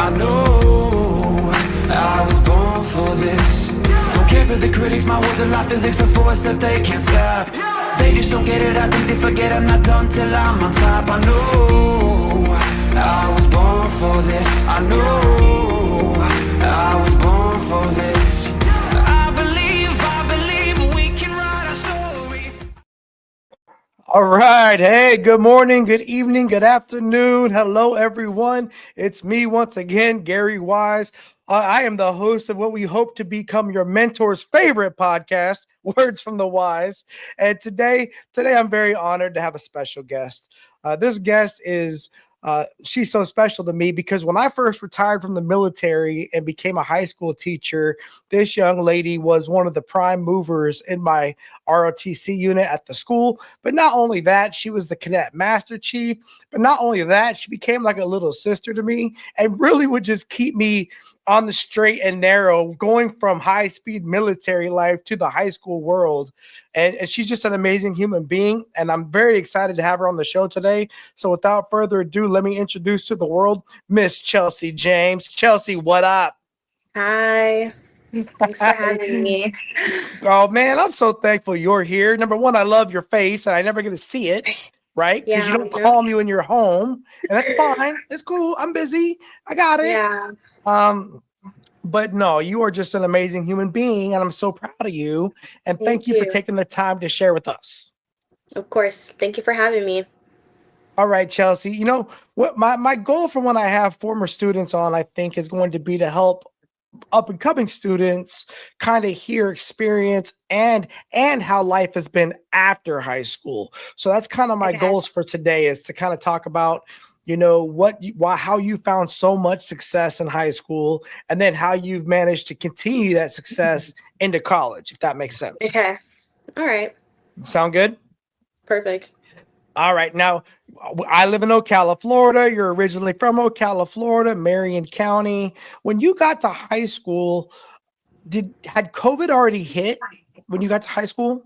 I know I was born for this. Don't care for the critics, my words are like physics, a force that they can't stop. They just don't get it, I think they forget I'm not done till I'm on top. I know I was born for this. I know I was born for this. I believe we can write our story. All right. Hey, good morning, good evening, good afternoon. Hello, everyone. It's me once again, Gary Wise. I am the host of what we hope to become your mentor's favorite podcast, Words from the Wise. And today I'm very honored to have a special guest. This guest is she's so special to me because when I first retired from the military and became a high school teacher, this young lady was one of the prime movers in my ROTC unit at the school. But not only that, she was the cadet master chief. But not only that, she became like a little sister to me and really would just keep me on the straight and narrow, going from high speed military life to the high school world. And she's just an amazing human being. And I'm very excited to have her on the show today. So without further ado, let me introduce to the world Miss Chelsea James. Chelsea, what up? Hi. Thanks for having me. Oh man, I'm so thankful you're here. Number one, I love your face and I never get to see it, right? Because Yeah, you don't call me when you're home, and that's fine. It's cool. I'm busy. I got it. Yeah. But no, you are just an amazing human being, and I'm so proud of you. And thank you for taking the time to share with us. Of course. Thank you for having me. All right, Chelsea. You know what my goal for when I have former students on, I think, is going to be to help up and coming students kind of hear experience and how life has been after high school. So that's kind of my goals for today, is to kind of talk about, you know, how you found so much success in high school, and then how you've managed to continue that success into college, if that makes sense. Okay. All right. Sound good? Perfect. All right. Now, I live in Ocala, Florida. You're originally from Ocala, Florida, Marion County. When you got to high school, had COVID already hit when you got to high school?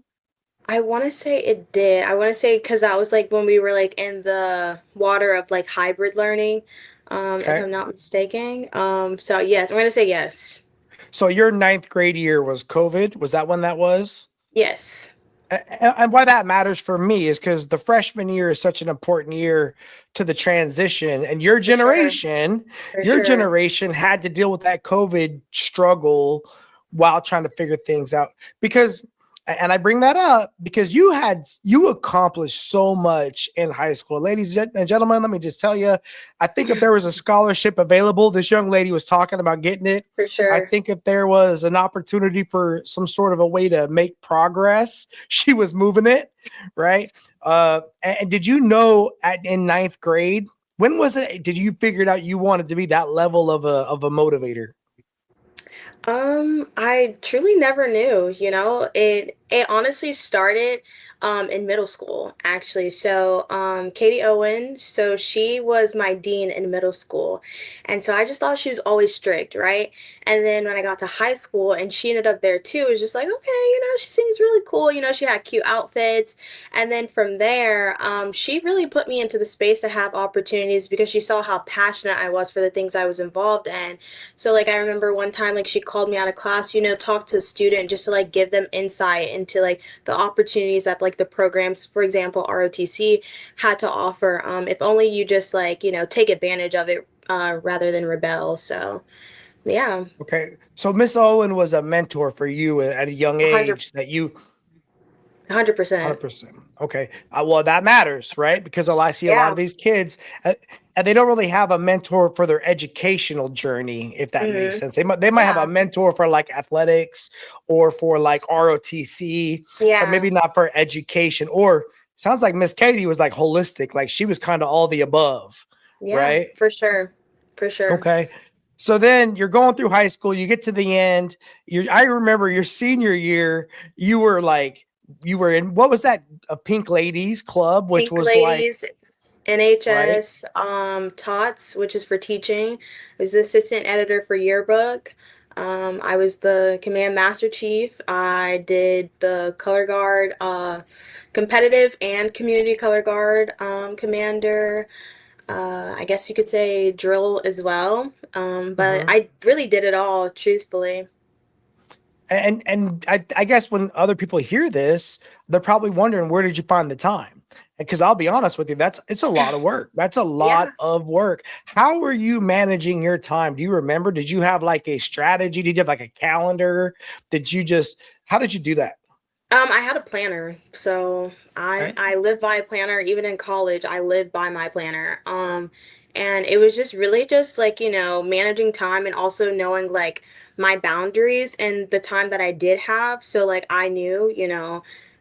I want to say it did. I want to say because that was like when we were like in the water of like hybrid learning, if Okay. I'm not mistaken. So yes, I'm gonna say yes. So your ninth grade year was COVID. Was that when that was? Yes. And why that matters for me is because the freshman year is such an important year to the transition, and your generation, For sure. generation had to deal with that COVID struggle while trying to figure things out. Because, and I bring that up because you accomplished so much in high school. Ladies and gentlemen, let me just tell you, I think if there was a scholarship available, this young lady was talking about getting it. For sure. I think if there was an opportunity for some sort of a way to make progress, she was moving it, right? And did you know in ninth grade, when was it? Did you figure out you wanted to be that level of a motivator? I truly never knew, you know. It honestly started in middle school, actually. So, Katie Owen, so she was my dean in middle school. And so I just thought she was always strict, right? And then when I got to high school and she ended up there too, it was just like, okay, you know, she seems really cool. You know, she had cute outfits. And then from there, she really put me into the space to have opportunities because she saw how passionate I was for the things I was involved in. So like I remember one time like she called me out of class, you know, talk to the student just to like give them insight into like the opportunities that like the programs, for example, ROTC had to offer. If only you just like, you know, take advantage of it rather than rebel. So yeah. Okay. So Miss Owen was a mentor for you at a young 100 age that you 100%. 100%. Okay. Well, that matters, right? Because I see a lot Yeah. of these kids, and they don't really have a mentor for their educational journey, if that makes Hmm. sense. They might have a Yeah. mentor for like athletics or for like ROTC, but Yeah. maybe not for education. Or sounds like Miss Katie was like holistic, like she was kind of all the above, Yeah, right? for sure. For sure. Okay. So then you're going through high school, you get to the end. I remember your senior year, you were like, you were in, what was that? A Pink Ladies Club, which Pink was like, Ladies, right? NHS, TOTS, which is for teaching. I was the assistant editor for yearbook. I was the command master chief. I did the color guard, competitive and community color guard commander. I guess you could say drill as well. But Hmm. I really did it all, truthfully. And I guess when other people hear this, they're probably wondering, where did you find the time? Because I'll be honest with you, it's a lot of work. That's a lot Yeah. of work. How are you managing your time? Do you remember? Did you have like a strategy? Did you have like a calendar? Did you just How did you do that? I had a planner, so I Okay. I lived by a planner. Even in college, I lived by my planner. And it was just really just like, managing time and also knowing like my boundaries and the time that I did have. So like I knew,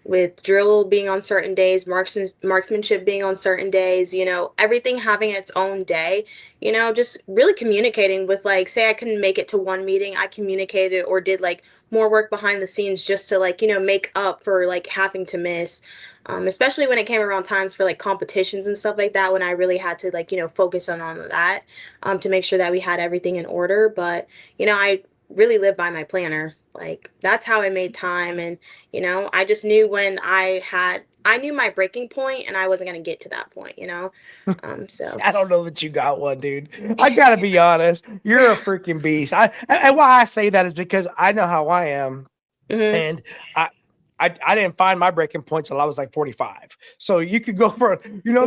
with drill being on certain days, marksmanship being on certain days, everything having its own day, just really communicating with like, say I couldn't make it to one meeting, I communicated or did like more work behind the scenes just to like make up for like having to miss, especially when it came around times for like competitions and stuff like that, when I really had to like focus on all of that, to make sure that we had everything in order. But I really live by my planner. Like that's how I made time. And I just knew when I knew my breaking point and I wasn't going to get to that point, so I don't know that you got one, dude. I gotta be honest. You're a freaking beast. And why I say that is because I know how I am. Mhm. And I, I didn't find my breaking point till I was like 45. So you could go for,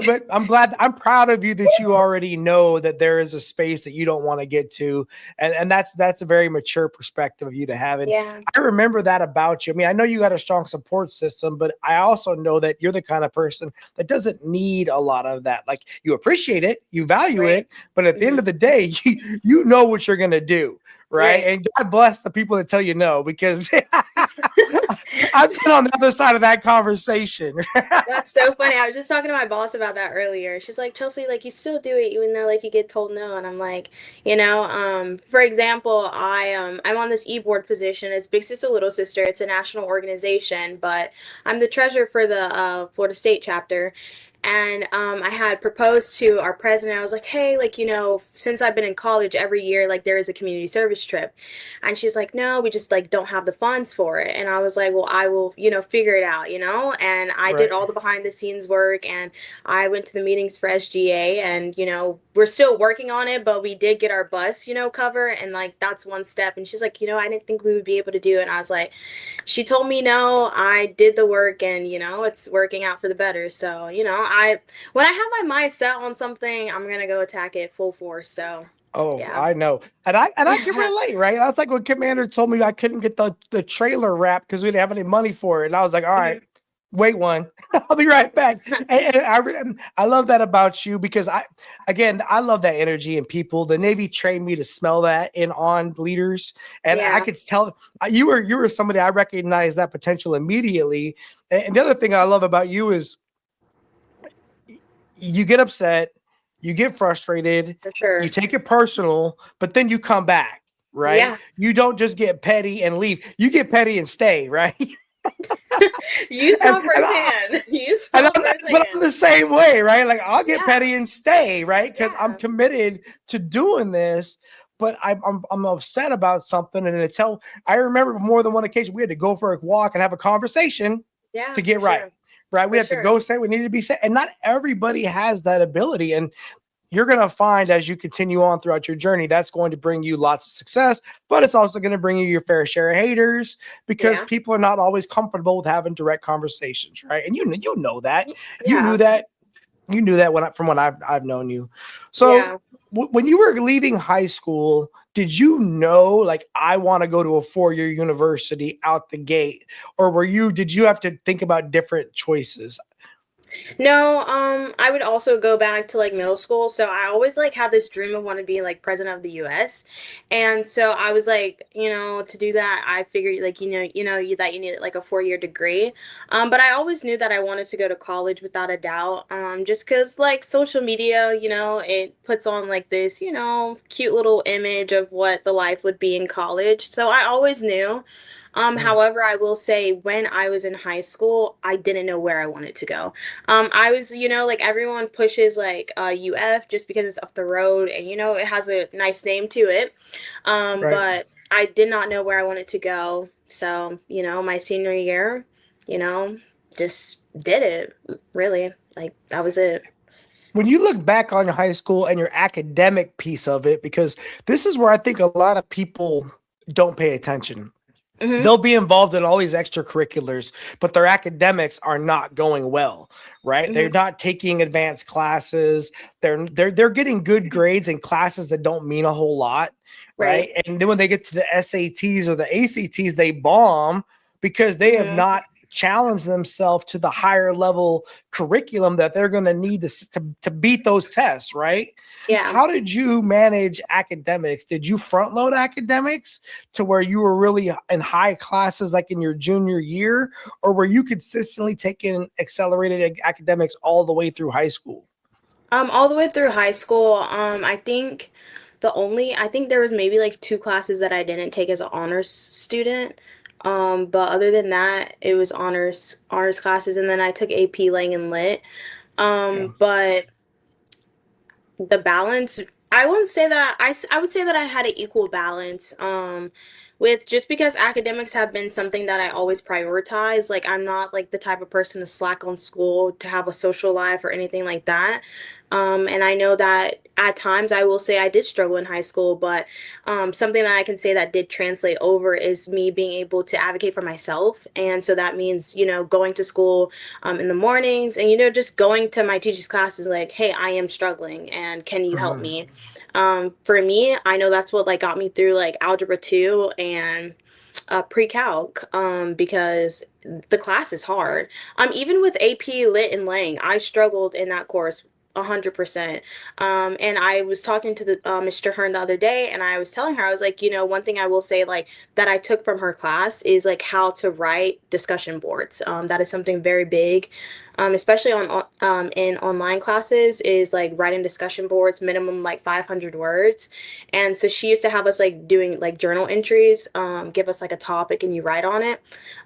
but I'm proud of you that you already know that there is a space that you don't want to get to. And that's a very mature perspective of you to have. And Yeah. I remember that about you. I mean, I know you got a strong support system, but I also know that you're the kind of person that doesn't need a lot of that. Like you appreciate it, you value Right. it, but at the end Hmm. of the day, you know what you're gonna do. Right. Right. And God bless the people that tell you no, because I've been on the other side of that conversation. That's so funny. I was just talking to my boss about that earlier. She's like, Chelsea, like you still do it even though like you get told no. And I'm like, for example, I'm on this e-board position. It's Big Sister Little Sister. It's a national organization, but I'm the treasurer for the Florida State chapter. And I had proposed to our president. I was like, hey, like, since I've been in college every year, like there is a community service trip. And she's like, no, we just like don't have the funds for it. And I was like, well, I will, figure it out, And I did Right. all the behind the scenes work and I went to the meetings for SGA and, we're still working on it, but we did get our bus, cover and like that's one step. And she's like, I didn't think we would be able to do it. And I was like, she told me no, I did the work and, it's working out for the better. So, when I have my mind set on something, I'm gonna go attack it full force. So, Oh, yeah. I know. And I can relate, right? That's like when Commander told me I couldn't get the trailer wrap because we didn't have any money for it. And I was like, all right, wait one. I'll be right back. And I love that about you because I love that energy in people. The Navy trained me to smell that in on leaders. And I Yeah, could tell you were somebody I recognized that potential immediately. And the other thing I love about you is you get upset, you get frustrated, for you sure. take it personal, but then you come back, right? Yeah. You don't just get petty and leave. You get petty and stay, right? You and, saw and, I, firsthand. You and saw but I'm firsthand. the same way, right? Like I'll get Yeah. petty and stay, right? Because I'm Yeah. committed to doing this. But I'm upset about something, and I remember more than one occasion we had to go for a walk and have a conversation to Yeah, get for right. sure. Right, we For have to sure. go say what needed to be said, and not everybody has that ability. And you're going to find as you continue on throughout your journey, that's going to bring you lots of success, but it's also going to bring you your fair share of haters because Yeah. people are not always comfortable with having direct conversations, right? And you know that. You knew Yeah. that. You knew that from when I've known you. So Yeah. when you were leaving high school, did you know like I want to go to a 4-year university out the gate, or did you have to think about different choices? No, I would also go back to like middle school. So I always like had this dream of wanting to be like president of the US. And so I was like, to do that, I figured like, that you need like a 4-year degree. But I always knew that I wanted to go to college without a doubt. Just because like social media, it puts on like this, cute little image of what the life would be in college. So I always knew. Mm, However, I will say when I was in high school, I didn't know where I wanted to go. I was, like everyone pushes like UF just because it's up the road and it has a nice name to it. right. But I did not know where I wanted to go. So, my senior year, you know, just did it really. Like that was it. When you look back on your high school and your academic piece of it, because this is where I think a lot of people don't pay attention. Hmm. They'll be involved in all these extracurriculars, but their academics are not going well, right? They're Hmm. not taking advanced classes. They're getting good grades in classes that don't mean a whole lot, Right. right? And then when they get to the SATs or the ACTs, they bomb because they have Hmm. not challenged themselves to the higher level curriculum that they're going to need to beat those tests, right? Yeah. How did you manage academics? Did you front load academics to where you were really in high classes like in your junior year, or were you consistently taking accelerated academics all the way through high school? All the way through high school, I think there was maybe like two classes that I didn't take as an honors student. But other than that, it was honors classes, and then I took AP Lang and Lit. Yeah. But the balance, I wouldn't say that I would say that I had an equal balance, with just because academics have been something that I always prioritize. Like, I'm not like the type of person to slack on school to have a social life or anything like that. And I know that at times I will say I did struggle in high school, but something that I can say that did translate over is me being able to advocate for myself. And so that means, going to school in the mornings, and just going to my teacher's classes like, hey, I am struggling and can you help Mhm. me? For me, I know that's what like got me through like algebra 2 and pre-calc, because the class is hard. Even with AP Lit and Lang, I struggled in that course 100%. And I was talking to the Mr. Hearn the other day, and I was telling her, I was like, one thing I will say like that I took from her class is like how to write discussion boards. That is something very big, especially on in online classes, is like writing discussion boards, minimum like 500 words. And so she used to have us like doing like journal entries, give us like a topic and you write on it.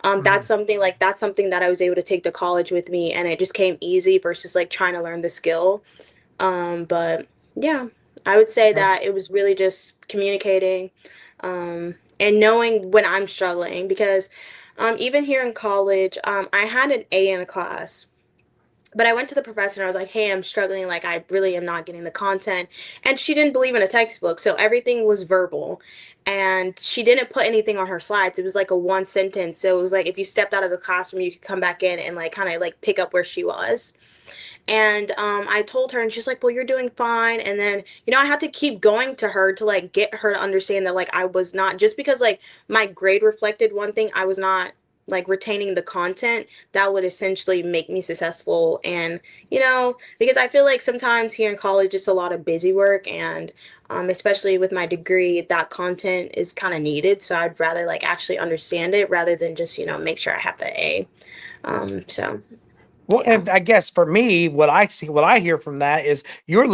Mhm. That's something that I was able to take to college with me, and it just came easy versus like trying to learn the skill. But yeah, I would say Yep. that it was really just communicating, and knowing when I'm struggling, because even here in college, I had an A in a class, but I went to the professor and I was like, hey, I'm struggling. Like, I really am not getting the content. And she didn't believe in a textbook. So everything was verbal. And she didn't put anything on her slides. It was like a one sentence. So it was like if you stepped out of the classroom, you could come back in and like kind of like pick up where she was. And I told her, and she's like, well, you're doing fine. And then, I had to keep going to her to like get her to understand that like I was not, just because like my grade reflected one thing, I was not like retaining the content that would essentially make me successful. And, because I feel like sometimes here in college, it's a lot of busy work. And especially with my degree, that content is kind of needed. So I'd rather like actually understand it rather than just, make sure I have the A. So Well, yeah. and I guess for me, what I see, what I hear from that is you're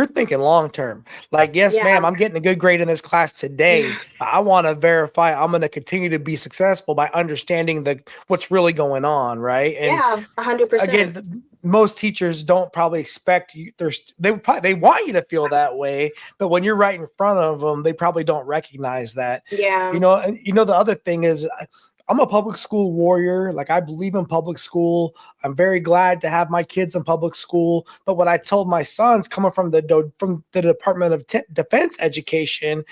thinking long term. Like, yes, Yeah. ma'am, I'm getting a good grade in this class today. Yeah. I want to verify I'm going to continue to be successful by understanding what's really going on, right? And Yeah, 100%. again, most teachers don't probably expect you. They want you to feel that way, but when you're right in front of them, they probably don't recognize that. Yeah. And the other thing is, I'm a public school warrior. Like, I believe in public school. I'm very glad to have my kids in public school. But what I told my sons, coming from the Department of Defense Education,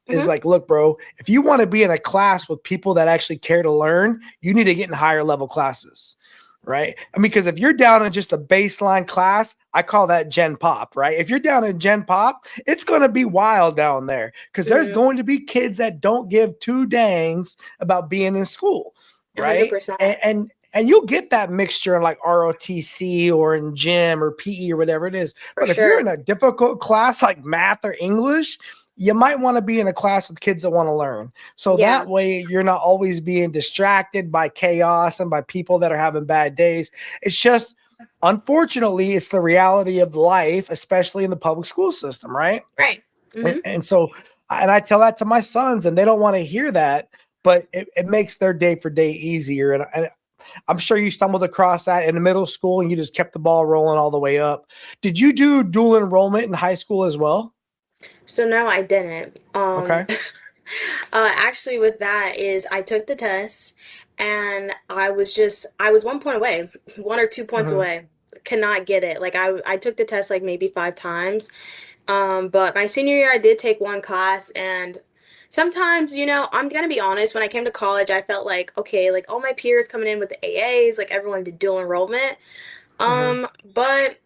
is Hmm. like, look, bro, if you want to be in a class with people that actually care to learn, you need to get in higher level classes, right? I mean, because if you're down in just a baseline class, I call that Gen Pop, right? If you're down in Gen Pop, it's going to be wild down there because there's Hmm. going to be kids that don't give two dangs about being in school, right? 100%. And you'll get that mixture in like ROTC or in gym or PE or whatever it is. For But if you're sure. in a difficult class like math or English, you might want to be in a class with kids that want to learn. So Yeah. that way you're not always being distracted by chaos and by people that are having bad days. It's just, unfortunately, it's the reality of life, especially in the public school system, right? Right. And, Hmm. and so, and I tell that to my sons, and they don't want to hear that, but it makes their day for day easier. And I'm sure you stumbled across that in the middle school and you just kept the ball rolling all the way up. Did you do dual enrollment in high school as well? So no, I didn't. Okay. Actually, with that is I took the test, and I was 1 point away, 1 or 2 points Hmm. away. cannot get it. Like I took the test like maybe 5 times. But my senior year I did take one class, and sometimes, I'm gonna be honest, when I came to college, I felt like, okay, like all my peers coming in with the AAs, like everyone did dual enrollment. Hmm. But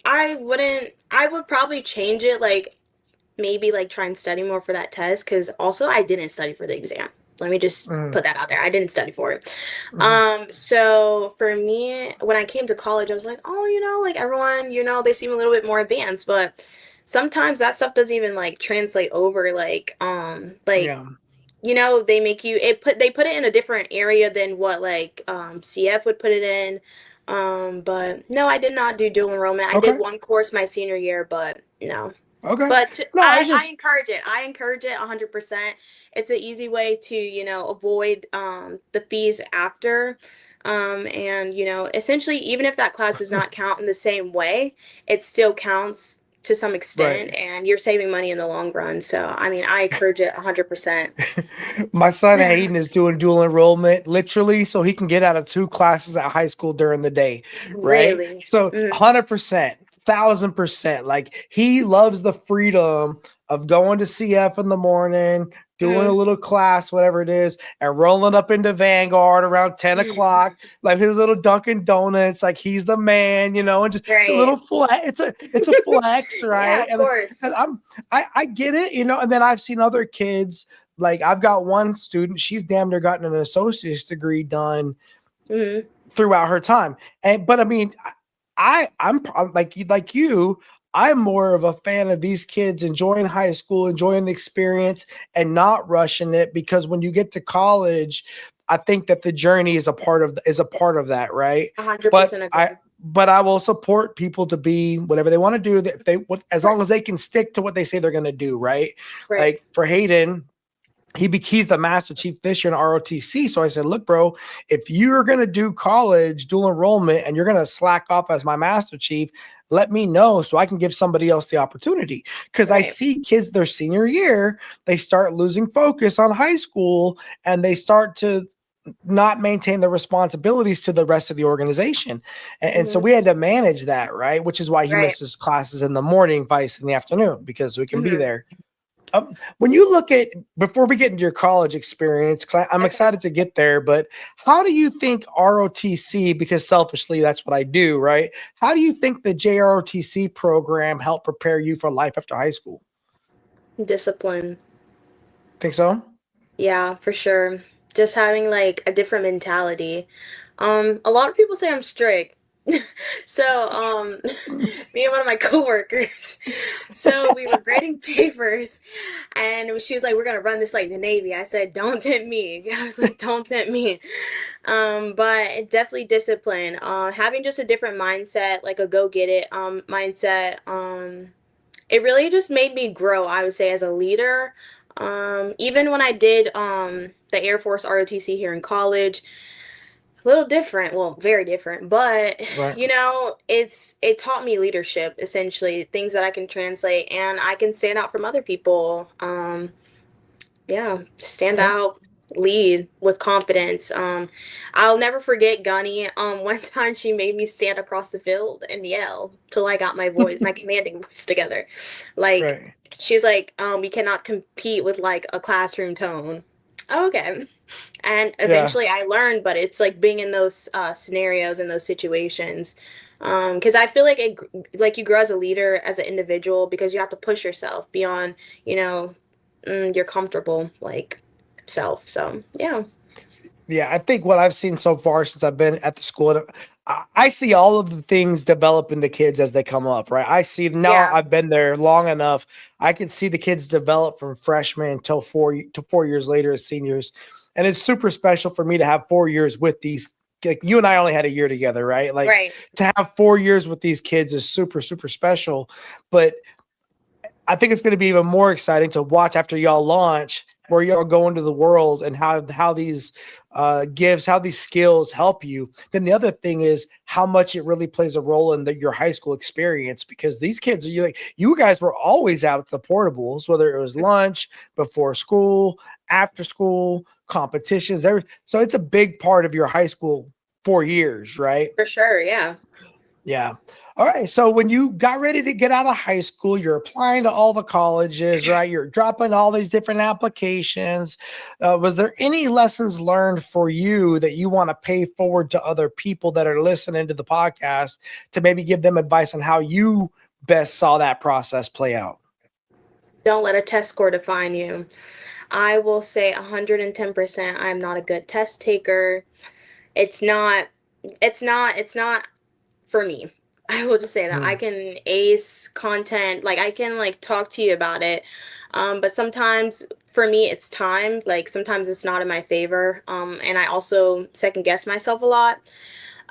I would probably change it, like maybe like try and study more for that test, because also I didn't study for the exam. Let me just Hmm. put that out there. I didn't study for it. Hmm. So for me, when I came to college, I was like, oh, like everyone, they seem a little bit more advanced, but sometimes that stuff doesn't even like translate over, like, Yeah. they make you they put it in a different area than what like CF would put it in. But no, I did not do dual enrollment. I did Okay. one course my senior year, but no. Okay. But No, I was I just encourage it. I encourage it 100%. It's an easy way to, avoid the fees after. And, essentially, even if that class does not count in the same way, it still counts to some right. extent, and you're saving money in the long run. So, I mean, I encourage it 100%. My son Hayden is doing dual enrollment literally so he can get out of 2 classes at high school during the day, right? Really. So Mm, 100%, 1000%. Like he loves the freedom of going to CF in the morning, doing a mm. little class, whatever it is, and rolling up into Vanguard around 10 o'clock, like his little Dunkin' Donuts, like he's the man, and just it's a little Right. flex. It's a flex, Yeah, right? of And course. I get it, and then I've seen other kids like I've got one student, she's damn near gotten an associate's degree done Mm, throughout her time. And but I mean, I'm like you, I'm more of a fan of these kids enjoying high school, enjoying the experience and not rushing it because when you get to college, I think that the journey is a part of that, right? But 100% I agree. but I will support people to be whatever they want to do that Of as long as course. they can stick to what they say they're going to do, right? Right. Like for Hayden, he's the master chief this year in ROTC. So I said, look, bro, if you're going to do college dual enrollment and you're going to slack off as my master chief, let me know so I can give somebody else the opportunity. Because I Right. see kids their senior year, they start losing focus on high school and they start to not maintain the responsibilities to the rest of the organization. And so Hmm. we had to manage that, right? Which is why he Right. misses classes in the morning, vice in the afternoon, because we can be Hmm. there. When you look at before we get into your college experience, because I'm Okay. excited to get there, but how do you think ROTC, because selfishly that's what I do, right? How do you think the JROTC program helped prepare you for life after high school? Discipline. Think so? Yeah, for sure. Just having like a different mentality. A lot of people say I'm strict. So, me and one of my coworkers, so we were grading papers, and she was like, "We're gonna run this like the Navy." I said, "Don't tempt me." I was like, "Don't tempt me." But definitely discipline. Having just a different mindset, like a go get it mindset. It really just made me grow, I would say, as a leader. Even when I did the Air Force ROTC here in college, a little different, well, very different, but Right. it taught me leadership, essentially, things that I can translate and I can stand out from other people. Yeah, stand Okay. out, lead with confidence. I'll never forget Gunny. One time she made me stand across the field and yell till I got my commanding voice together. Like Right. she's like, we cannot compete with like a classroom tone. Okay. And Yeah. eventually I learned, but it's like being in those scenarios and those situations. Because I feel like like you grow as a leader, as an individual, because you have to push yourself beyond, you know, your comfortable like self. So yeah. Yeah, I think what I've seen so far since I've been at the school, I see all of the things develop in the kids as they come up, right? I see now Yeah. I've been there long enough. I can see the kids develop from freshmen until 4 years later as seniors. And it's super special for me to have 4 years with these. Like you and I only had a year together, right? Like Right. to have 4 years with these kids is super, super special. But I think it's going to be even more exciting to watch after y'all launch where y'all go into the world and how these how these skills help you. Then the other thing is how much it really plays a role in your high school experience because these kids are you guys were always out at the portables, whether it was lunch, before school, after school, competitions, so it's a big part of your high school 4 years, right? For sure. Yeah. Yeah. All right. So when you got ready to get out of high school, you're applying to all the colleges, right? You're dropping all these different applications. Was there any lessons learned for you that you want to pay forward to other people that are listening to the podcast to maybe give them advice on how you best saw that process play out? Don't let a test score define you. I will say 110% I'm not a good test taker. It's not, it's not for me. I will just say that I Hmm. can ace content, like I can like talk to you about it. But sometimes for me it's time, like sometimes it's not in my favor. And I also second guess myself a lot.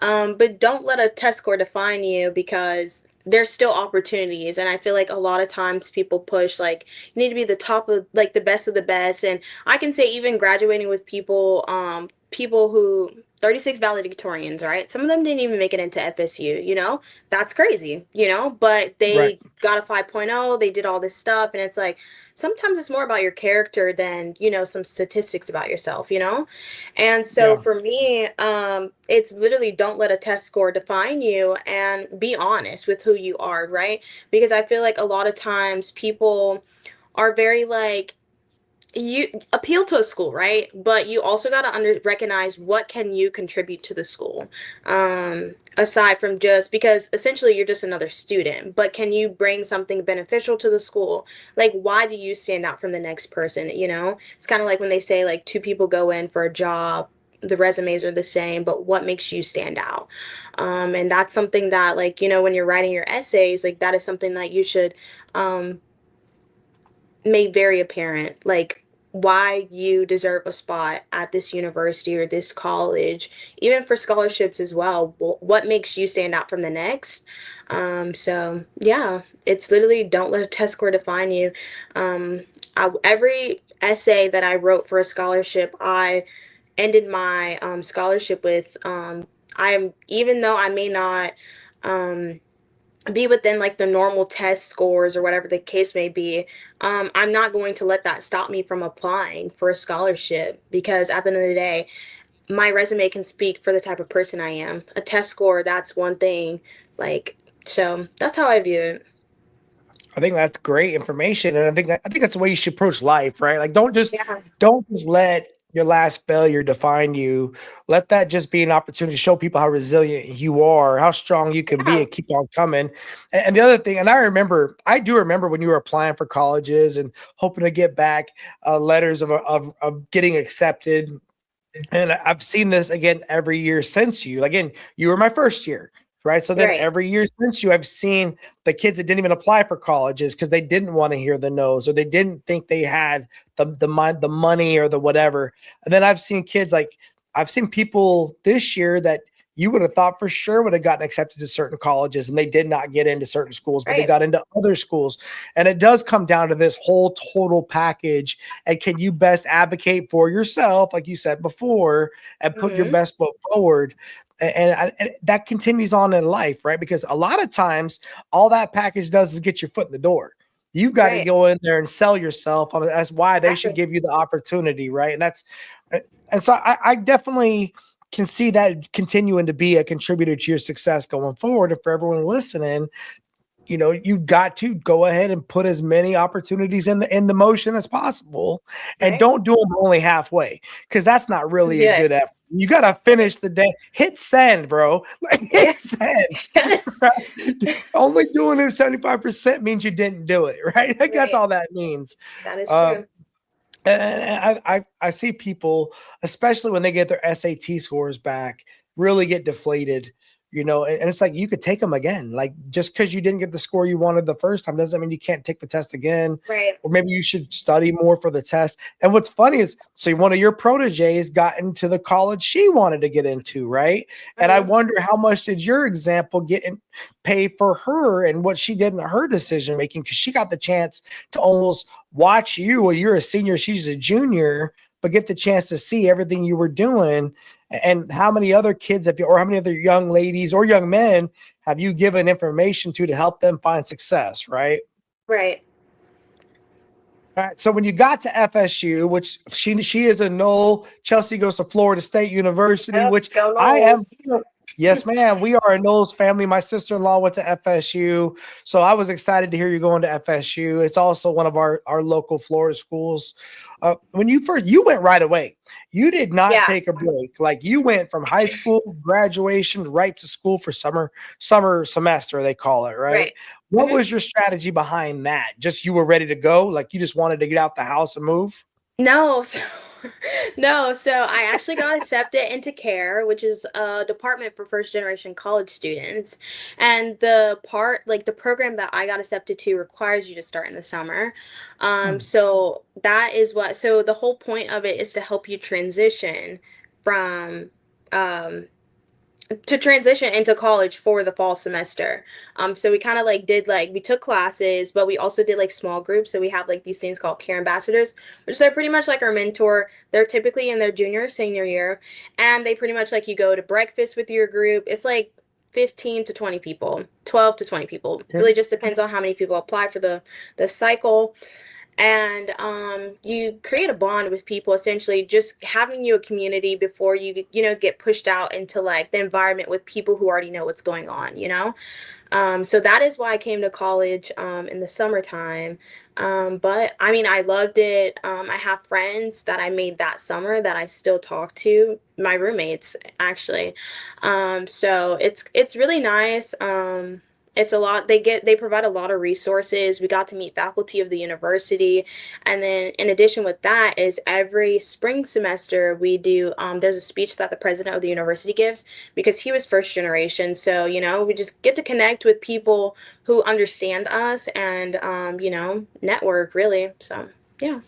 But don't let a test score define you because there's still opportunities. And I feel like a lot of times people push like you need to be the top of like the best of the best. And I can say even graduating with people who 36 valedictorians, right? Some of them didn't even make it into FSU, you know? That's crazy, you know? But Right. they got a 5.0, they did all this stuff, and it's like sometimes it's more about your character than, you know, some statistics about yourself, you know? And so Yeah. for me, it's literally don't let a test score define you and be honest with who you are, right? Because I feel like a lot of times people are very like you appeal to a school, right? But you also got to recognize what can you contribute to the school, aside from just because essentially you're just another student, but can you bring something beneficial to the school? Like, why do you stand out from the next person? You know, it's kind of like when they say like two people go in for a job, the resumes are the same, but what makes you stand out? And that's something that, like, you know, when you're writing your essays, like that is something that you should um, made very apparent, like why you deserve a spot at this university or this college, even for scholarships as well. What makes you stand out from the next? So yeah, it's literally don't let a test score define you. Every essay that I wrote for a scholarship, I ended my scholarship with I'm even though I may not um, be within like the normal test scores or whatever the case may be, I'm not going to let that stop me from applying for a scholarship because at the end of the day, my resume can speak for the type of person I am. A test score, that's one thing. Like, so that's how I view it. I think that's great information, and I think that's the way you should approach life, right? Like, Yeah, don't just let your last failure define you. Let that just be an opportunity to show people how resilient you are, how strong you can be, yeah. and keep on coming. And the other thing, and I do remember when you were applying for colleges and hoping to get back letters of getting accepted. And I've seen this again every year since you. Again, you were my first year, right? So then Right. every year since you, I've seen the kids that didn't even apply for colleges because they didn't want to hear the no's or they didn't think they had the money or the whatever. And then I've seen people this year that you would have thought for sure would have gotten accepted to certain colleges and they did not get into certain schools, but they Right. got into other schools. And it does come down to this whole total package. And can you best advocate for yourself, like you said before, and put your Mm-hmm. best foot forward? And that continues on in life, right? Because a lot of times, all that package does is get your foot in the door. You've got to Right. go in there and sell yourself on it. That's why they should Exactly. give you the opportunity, right? And so I definitely can see that continuing to be a contributor to your success going forward. And for everyone listening, you've got to go ahead and put as many opportunities in the motion as possible, and Right. don't do them only halfway because that's not really a good Yes. effort. You got to finish the day. Hit send, bro. Like hit Yes. send. Yes. Right? Only doing it 75% means you didn't do it, right? Like that's Right. all that means. That is Uh, true. and I see people, especially when they get their SAT scores back, really get deflated, and it's like you could take them again. Like just because you didn't get the score you wanted the first time doesn't mean you can't take the test again. Right. Or maybe you should study more for the test. And what's funny is, so one of your proteges got into the college she wanted to get into, right? And I Mm-hmm. wonder how much did your example pay for her and what she did in her decision making because she got the chance to almost watch you. Well, you're a senior, she's a junior, but get the chance to see everything you were doing. And how many other kids have you, or how many other young ladies or young men have you given information to help them find success, right? Right. All right. So when you got to FSU, which she is a Knoll, Chelsea goes to Florida State University, Yep. which Go I am Knowles. Yes, ma'am. We are a Knowles family. My sister-in-law went to FSU, so I was excited to hear you going to FSU. It's also one of our local Florida schools. When you went right away. You did not Yeah, take a break. Like you went from high school graduation right to school for summer semester, they call it, right? right. What Mhm. was your strategy behind that? Just you were ready to go, like you just wanted to get out the house and move? No, so no, so I actually got accepted into CARE, which is a department for first generation college students. And the program that I got accepted to requires you to start in the summer. Hmm. So that is so the whole point of it is to help you transition from um to transition into college for the fall semester. So we kind of like did like we took classes, but we also did like small groups. So we have like these things called care ambassadors, which they're pretty much like our mentor. They're typically in their junior or senior year, and they pretty much like you go to breakfast with your group. It's like 15 to 20 people, 12 to 20 people. Okay. Really just depends on how many people apply for the cycle. And you create a bond with people, essentially just having you a community before you get pushed out into like the environment with people who already know what's going on. So that is why I came to college in the summertime. But I mean, I loved it. I have friends that I made that summer that I still talk to, my roommates actually. So it's really nice. It's a lot. They provide a lot of resources. We got to meet faculty of the university, and then in addition with that is every spring semester we do. There's a speech that the president of the university gives because he was first generation. So, we just get to connect with people who understand us and, network really. So, yeah.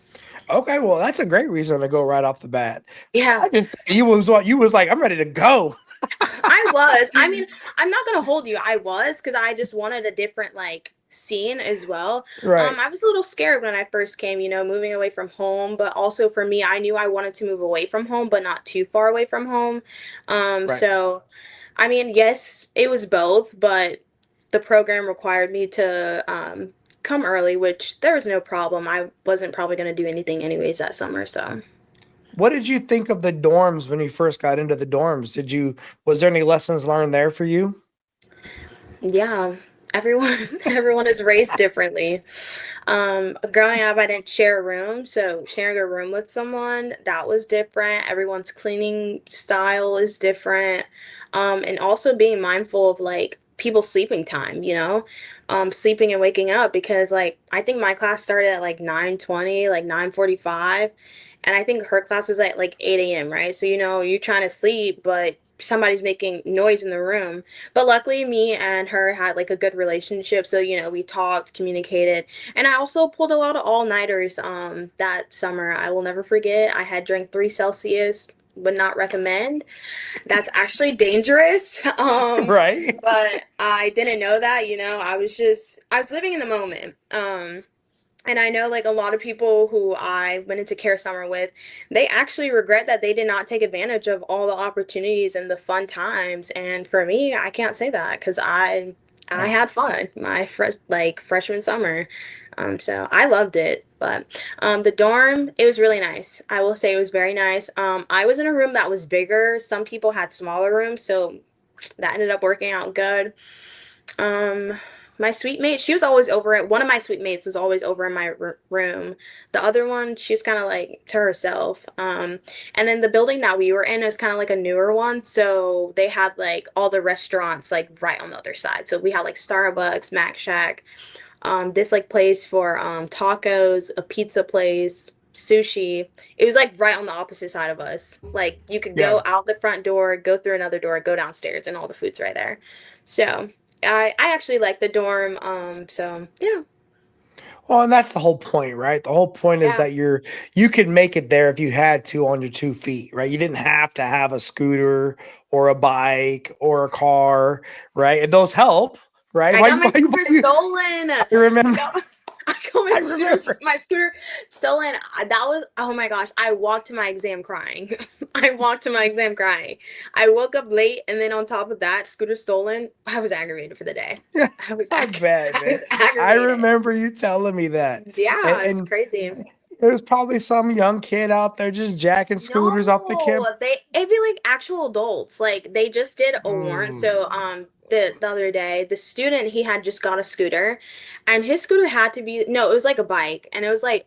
Okay, well, that's a great reason to go right off the bat. Yeah. I just you was like, I'm ready to go. I was. I mean, I'm not gonna hold you. I was because I just wanted a different like scene as well. Right, I was a little scared when I first came, moving away from home, but also for me, I knew I wanted to move away from home, but not too far away from home. right. So I mean, yes, it was both, but the program required me to come early, which there was no problem. I wasn't probably going to do anything anyways that summer, so What did you think of the dorms when you first got into the dorms? Was there any lessons learned there for you? yeah. Everyone is raised differently. Growing up, I didn't share a room, so sharing a room with someone, that was different. Everyone's cleaning style is different. And also being mindful of like people's sleeping time, sleeping and waking up because like I think my class started at like 9:20, like 9:45, and I think her class was at like 8 a.m., right? So you're trying to sleep, but somebody's making noise in the room. But luckily, me and her had like a good relationship. So, we talked, communicated. And I also pulled a lot of all-nighters that summer. I will never forget. I had drank 3 Celsius, would not recommend. That's actually dangerous. Right. But I didn't know that, I was living in the moment. And I know like a lot of people who I went into Care Summer with, they actually regret that they did not take advantage of all the opportunities and the fun times. And for me, I can't say that because I Yeah. had fun my freshman summer. So I loved it. But the dorm, it was really nice. I will say it was very nice. I was in a room that was bigger. Some people had smaller rooms, so that ended up working out good. Um, my suite mate, she was always over it. One of my suite mates was always over in my room. The other one, she was kind of like to herself. And then the building that we were in is kind of like a newer one, so they had like all the restaurants like right on the other side. So we had like Starbucks, Mac Shack, this like place for tacos, a pizza place, sushi. It was like right on the opposite side of us. Like you could Yeah. go out the front door, go through another door, go downstairs, and all the food's right there. So I actually like the dorm. So yeah, Well, and that's the whole point, right? The whole point is yeah, that you could make it there if you had to on your 2 feet, right? You didn't have to have a scooter or a bike or a car, right? And those help, right? I got my scooter stolen. I remember, I got I remember. my scooter stolen. That was, oh my gosh. I walked to my exam crying. I walked to my exam crying. I woke up late, and then on top of that, scooter stolen. I was aggravated for the day. Yeah, I was I bet, I man. was I aggravated. remember you telling me that. Yeah, it's And crazy. It was probably some young kid out there just jacking scooters off the camp. No, it'd be like actual adults. Like they just did a warrant. Mm. So the other day, the student he had just got a scooter and his scooter had to be no, it was like a bike and it was like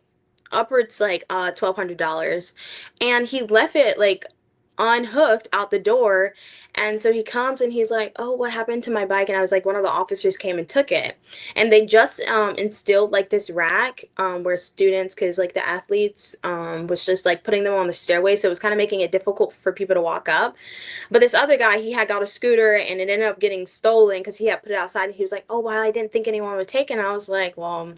upwards like $1,200. And he left it like unhooked out the door. And so he comes and he's like, "Oh, what happened to my bike?" And I was like, "One of the officers came and took it." And they just instilled like this rack where students, because like the athletes was just like putting them on the stairway, so it was kind of making it difficult for people to walk up. But this other guy, he had got a scooter and it ended up getting stolen because he had put it outside and he was like, "Oh, well, I didn't think anyone would take it." And I was like, "Well,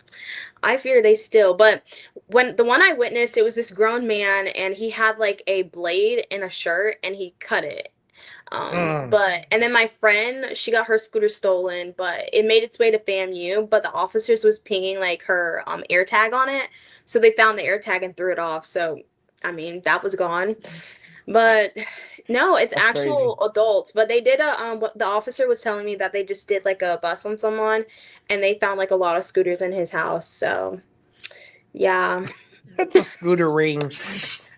I fear they still." But when the one I witnessed, it was this grown man and he had like a blade in a shirt and he cut it. Mm. But and then my friend, she got her scooter stolen, but it made its way to FAMU, but the officers was pinging like her air tag on it. So they found the air tag and threw it off. So I mean, that was gone. But no, it's That's crazy. actual adults. But they did a what the officer was telling me that they just did like a bus on someone and they found like a lot of scooters in his house. So yeah. That's a scooter ring.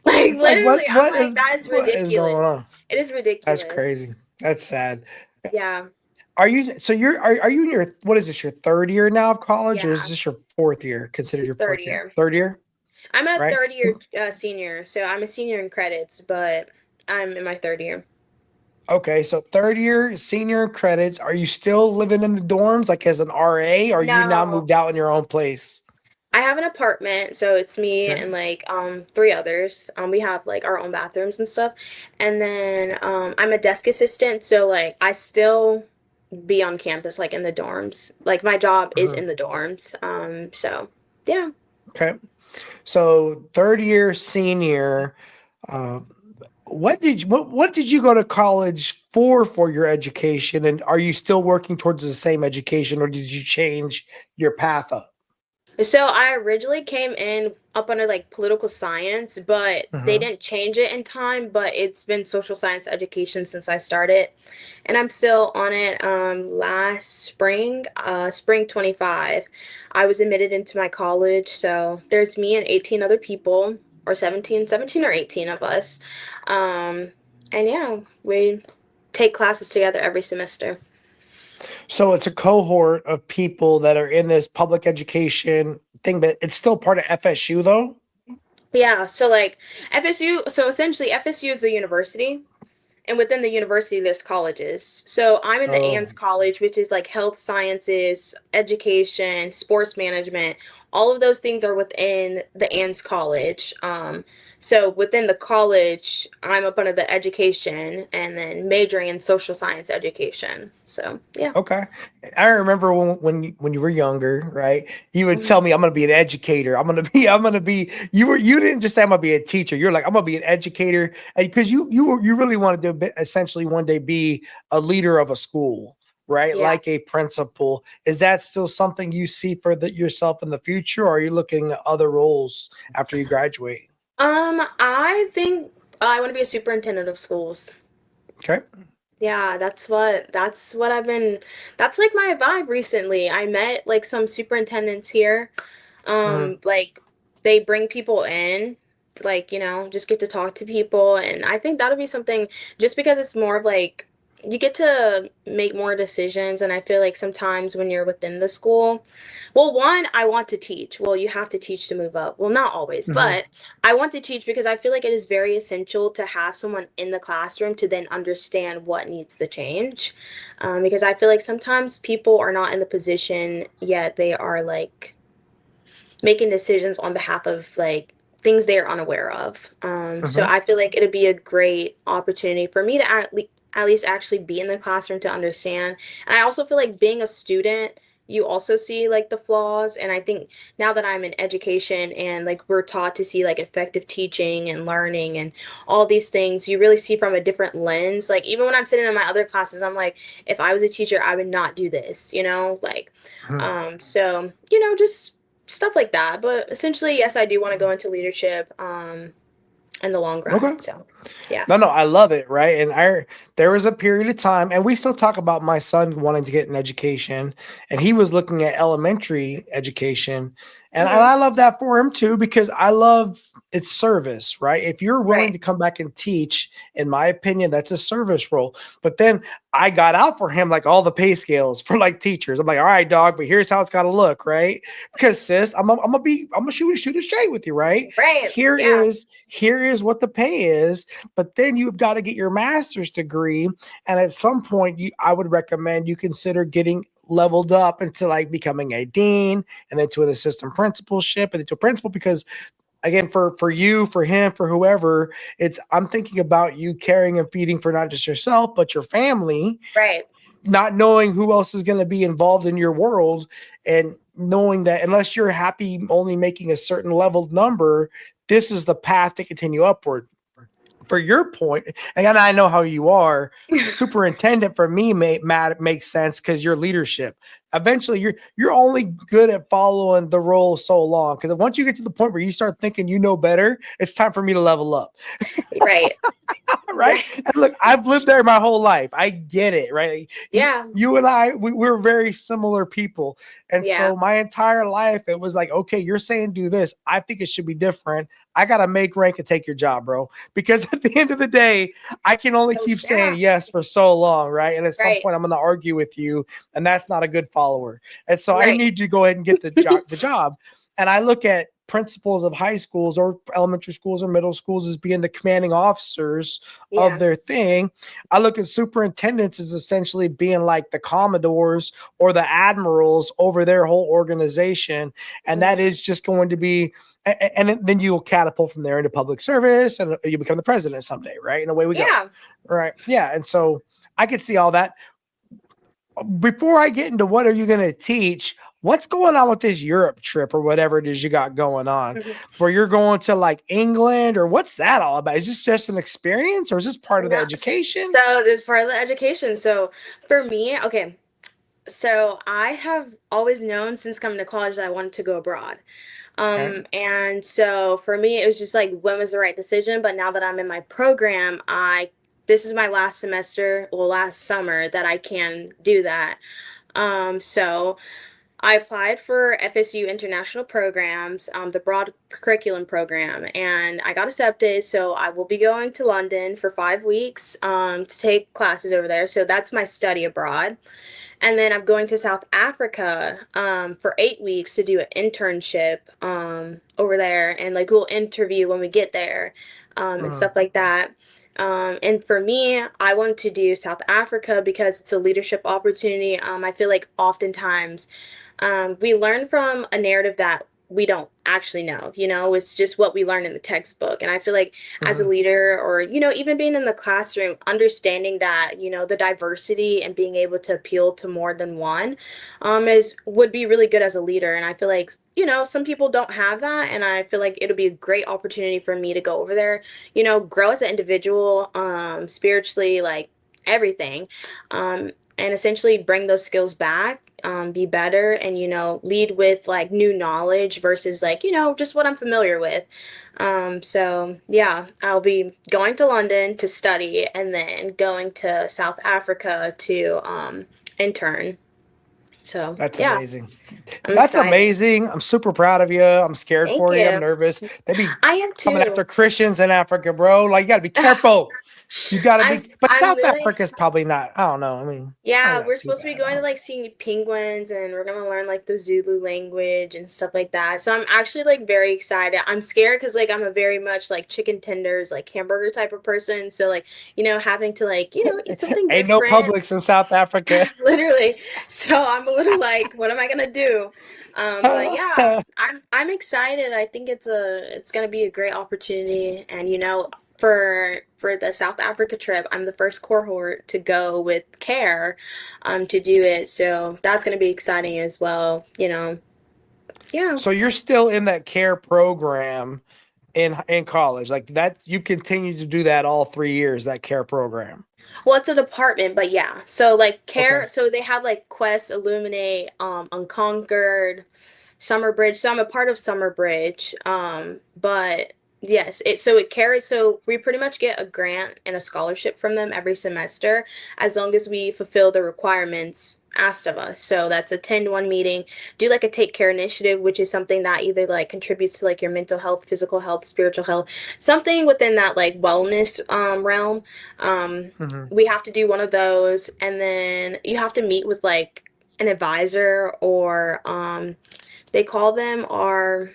Like Like literally, I'm like, that is what is going ridiculous. on? It is That's ridiculous. crazy. That's sad. Yeah. Are you so are you in your what is this your third year now of college or is Yeah. this your fourth year? Considered your Third fourth year? year. Third year, I'm a right? third year senior, so I'm a senior in credits, but I'm in my third year. Okay, so third year senior credits. Are you still living in the dorms like as an RA or you now No, moved out in your own place? I have an apartment, so it's me Okay. and like three others. We have like our own bathrooms and stuff. And then I'm a desk assistant, so like I still be on campus like in the dorms. Like my job is Mhm. in the dorms. So yeah. Okay. So third year senior, uh, what did you go to college for your education, and are you still working towards the same education, or did you change your path up? So I originally came in up under like political science, but they Mhm. didn't change it in time, but it's been social science education since I started. And I'm still on it. Last spring, spring 25, I was admitted into my college. So there's me and 18 other people, or 17 or 18 of us. Um, and yeah, we take classes together every semester. So it's a cohort of people that are in this public education thing, but it's still part of FSU though. Yeah, so like FSU, so essentially FSU is the university. And within the university, there's colleges. So I'm in the Oh, ANS college, which is like health sciences, education, sports management. All of those things are within the ANS college. So within the college, I'm up under the education and then majoring in social science education. So yeah. okay. I remember when you were younger, right? You would Mhm. tell me, "I'm going to be an educator. I'm going to be." You didn't just say, "I'm going to be a teacher." You're like, "I'm going to be an educator," because you really wanted to essentially one day be a leader of a school, right? Yeah. Like a principal. Is that still something you see for yourself in the future, or are you looking at other roles after you graduate? I think I want to be a superintendent of schools. Okay. Yeah, that's what I've been that's like my vibe recently. I met like some superintendents here. Mhm. Like they bring people in, like, just get to talk to people and I think that'll be something just because it's more of like you get to make more decisions and I feel like sometimes when you're within the school, well, one, I want to teach. Well, you have to teach to move up. Well, not always, Mhm. but I want to teach because I feel like it is very essential to have someone in the classroom to then understand what needs to change. Because I feel like sometimes people are not in the position yet they are like making decisions on behalf of like things they're unaware of. So Mhm. I feel like it'd be a great opportunity for me to at least actually be in the classroom to understand. And I also feel like being a student, you also see like the flaws. And I think now that I'm in education and like we're taught to see like effective teaching and learning and all these things, you really see from a different lens. Like even when I'm sitting in my other classes, I'm like, if I was a teacher, I would not do this, like Mhm. so just stuff like that. But essentially, yes, I do want to go into leadership. in the long run. Okay. So, yeah. No, no, I love it, right? And there was a period of time, and we still talk about my son wanting to get an education, and he was looking at elementary education, and Hmm. I love that for him too because I love it's service, right? If you're willing Right. to come back and teach, in my opinion, that's a service role. But then I got out for him like all the pay scales for like teachers. I'm like, all right, dog, but here's how it's got to look, right? Because sis, I'm gonna shoot it straight with you, right? Right. Yeah. Here is what the pay is, but then you've got to get your master's degree. And at some point, I would recommend you consider getting leveled up into like becoming a dean and then to an assistant principalship and then to a principal because again for you for him for whoever it's I'm thinking about you caring and feeding for not just yourself but your family, Right. not knowing who else is going to be involved in your world and knowing that unless you're happy only making a certain level number, this is the path to continue upward. For your point, and I know how you are, superintendent for me makes sense because your leadership. Eventually, you're only good at following the role so long because once you get to the point where you start thinking you know better, it's time for me to level up. Right. Right? Right. And look, I've lived there my whole life. I get it, right? Yeah. You and I, we're very similar people. And Yeah. so my entire life, it was like, okay, you're saying do this. I think it should be different. I got to make rank and take your job, bro. Because at the end of the day, I can only So, keep yeah. saying yes for so long, right? And at some Right. point, I'm going to argue with you, and that's not a good follower. And so I Right. need to go ahead and get the job. And I look at principals of high schools or elementary schools or middle schools as being the commanding officers of Yeah. their thing. I look at superintendents as essentially being like the commodores or the admirals over their whole organization. And that Mhm. is just going to be, and then you'll catapult from there into public service and you become the president someday, right? And away we go. Yeah. Right. Yeah. And so I could see all that. Before I get into what are you going to teach, what's going on with this Europe trip or whatever it is you got going on Mhm. where you're going to like England or what's that all about? Is this just an experience or is this part of the No, education? so this is part of the education. So for me, okay, so I have always known since coming to college that I wanted to go abroad. Okay. And so for me, it was just like when was the right decision. But now that I'm in my program, this is my last semester, well, last summer that I can do that. So I applied for FSU International Programs, the broad curriculum program, and I got accepted. So I will be going to London for 5 weeks to take classes over there. So that's my study abroad. And then I'm going to South Africa for 8 weeks to do an internship over there. And like we'll interview when we get there and Mhm. stuff like that. And for me, I wanted to do South Africa because it's a leadership opportunity. I feel like oftentimes we learn from a narrative that we don't actually know, it's just what we learn in the textbook. And I feel like as a Mhm. leader or, even being in the classroom, understanding that, the diversity and being able to appeal to more than one would be really good as a leader. And I feel like, some people don't have that. And I feel like it'll be a great opportunity for me to go over there, grow as an individual, spiritually, like everything. And essentially bring those skills back, be better, and lead with like new knowledge versus like just what I'm familiar with. So yeah, I'll be going to London to study and then going to South Africa to intern. So That's yeah, amazing. I'm That's excited. amazing. I'm super proud of you. I'm scared Thank for you. I'm you. nervous. They be I am coming after too. Christians in Africa, bro. Like you got to be careful. You got to I'm be, but I'm South really Africa's probably not. I don't know. I mean, Yeah, probably not we're too supposed to be bad. I going to don't like seeing penguins and we're gonna learn like the Zulu language and stuff like that. So I'm actually like very excited. I'm scared because like I'm a very much like chicken tenders, like hamburger type of person. So like, having to like, eat something Ain't no different. Publix in South Africa. Literally. So I'm a little like, what am I gonna do? But yeah, I'm excited. I think it's gonna be a great opportunity. And for the South Africa trip, I'm the first cohort to go with CARE to do it. So that's gonna be exciting as well. Yeah. So you're still in that care program in college, like that. You've continued to do that all 3 years. That care program. Well, it's a department, but yeah. So like CARE, Okay. so they have like Quest, Illuminate, Unconquered, Summer Bridge. So I'm a part of Summer Bridge. But Yes, it carries, so we pretty much get a grant and a scholarship from them every semester as long as we fulfill the requirements asked of us. So that's attend one meeting, do like a take care initiative, which is something that either like contributes to like your mental health, physical health, spiritual health, something within that like wellness realm. Um, Hmm. we have to do one of those, and then you have to meet with like an advisor or they call them our,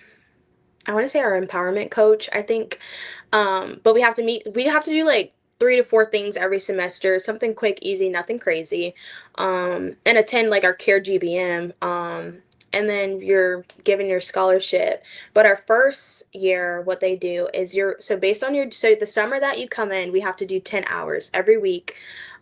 I want to say our empowerment coach, I think. But we have to do like 3 to 4 things every semester, something quick, easy, nothing crazy. And attend like our CARE GBM. And then you're given your scholarship. But our first year, what they do is so based on so the summer that you come in, we have to do 10 hours every week,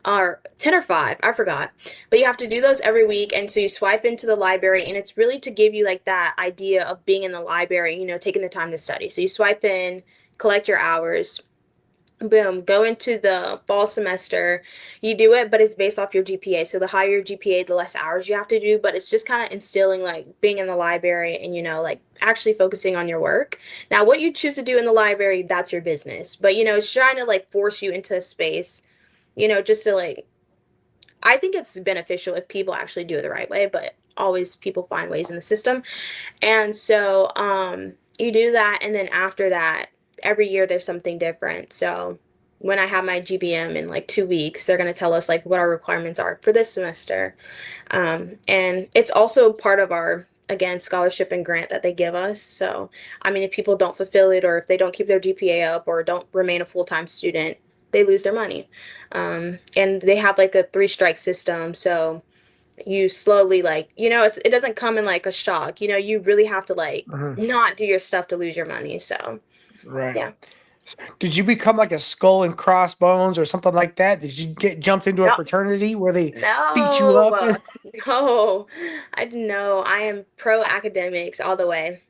or 10 or 5, I forgot. But you have to do those every week. And so you swipe into the library, and it's really to give you like that idea of being in the library, taking the time to study. So you swipe in, collect your hours, boom, go into the fall semester. You do it, but it's based off your GPA. So the higher your GPA, the less hours you have to do. But it's just kind of instilling like being in the library and, like actually focusing on your work. Now, what you choose to do in the library, that's your business. But, it's trying to like force you into a space, just to like, I think it's beneficial if people actually do it the right way, but always people find ways in the system. And so you do that, and then after that, every year there's something different. So when I have my GBM in like 2 weeks, they're going to tell us like what our requirements are for this semester. And it's also part of our, again, scholarship and grant that they give us. So, I mean, if people don't fulfill it, or if they don't keep their GPA up, or don't remain a full-time student, they lose their money. And they have like a three-strike system. So you slowly like, it doesn't come in like a shock. You really have to like Hmm. not do your stuff to lose your money. So Right. yeah. Did you become like a skull and crossbones or something like that? Did you get jumped into a No, fraternity where they beat you no, up? no. I know. I am pro academics all the way.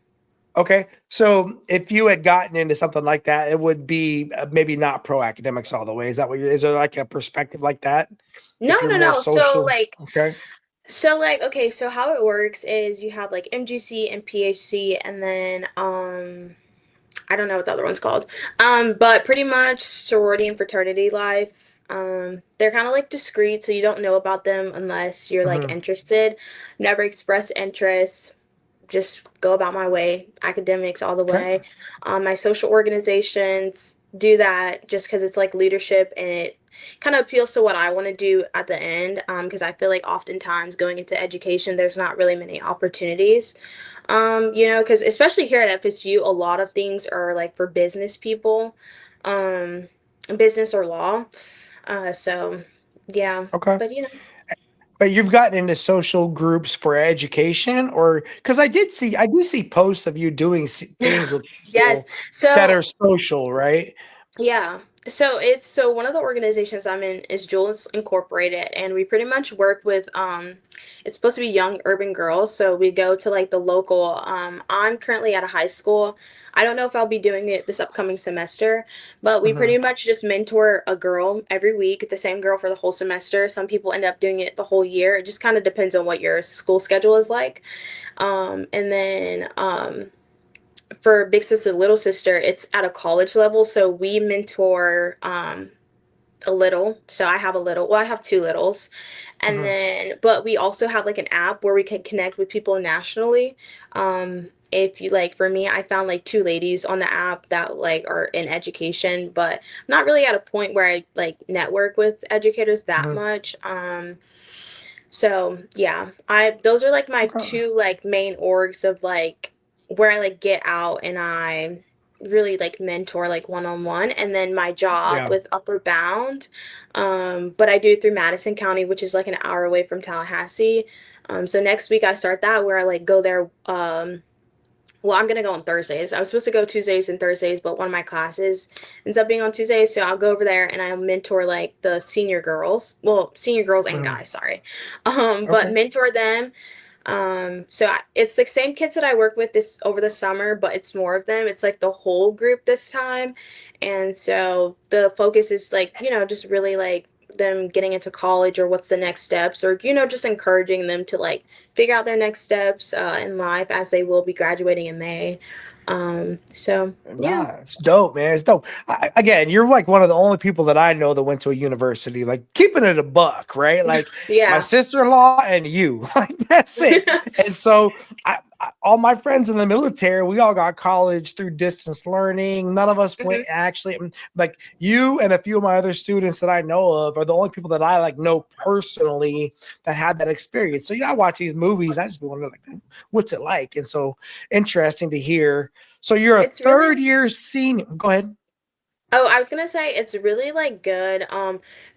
Okay. So if you had gotten into something like that, it would be maybe not pro academics all the way. Is that what is there like a perspective like that? No, If you're no, more no. So social, like, okay. okay, so how it works is you have like MGC and PHC, and then I don't know what the other one's called. But pretty much sorority and fraternity life. They're kind of like discreet, so you don't know about them unless you're like Hmm. interested. Never express interest. Just go about my way, academics all the Okay. way. My social organizations do that just because it's like leadership, and it kind of appeals to what I want to do at the end. Because I feel like oftentimes going into education, there's not really many opportunities. Because especially here at FSU, a lot of things are like for business people, um, business or law. So yeah, Okay. but But you've gotten into social groups for education, or because I do see posts of you doing things with yes. people that So are social, right? yeah. So one of the organizations I'm in is Jules Incorporated, and we pretty much work with it's supposed to be young urban girls. So we go to like the local I'm currently at a high school. I don't know if I'll be doing it this upcoming semester, but we Hmm. pretty much just mentor a girl every week, the same girl for the whole semester. Some people end up doing it the whole year. It just kind of depends on what your school schedule is like. And then for Big Sister, Little Sister, it's at a college level. So we mentor a little. So I have a little, well, I have two littles. And Hmm. then, but we also have like an app where we can connect with people nationally. If you like, for me, I found like two ladies on the app that like are in education, but I'm not really at a point where I like network with educators that Hmm. much. So yeah, those are like my Okay. two like main orgs of like where I like get out and I really like mentor like one on one, and then my job Yeah. with Upper Bound. But I do it through Madison County, which is like an hour away from Tallahassee. So next week I start that where I like go there well, I'm gonna go on Thursdays. I was supposed to go Tuesdays and Thursdays, but one of my classes ends up being on Tuesdays, so I'll go over there and I'll mentor like the senior girls. Well, senior girls and Hmm. guys, sorry. But Okay. mentor them. It's the same kids that I work with this over the summer, but it's more of them. It's like the whole group this time. And so the focus is like, just really like them getting into college or what's the next steps, or just encouraging them to like figure out their next steps in life as they will be graduating in May. So yeah. Nah, it's dope, man. It's dope. Again, you're like one of the only people that I know that went to a university, like keeping it a buck, right? Like my Yeah. sister-in-law and you, like that's it. And so all my friends in the military, we all got college through distance learning. None of us went Mhm. actually, like you and a few of my other students that I know of are the only people that I like know personally that had that experience. So, I watch these movies. I just wonder like, what's it like? And so interesting to hear. So you're a It's really third year senior. Go ahead. Oh, I was gonna say it's really like good.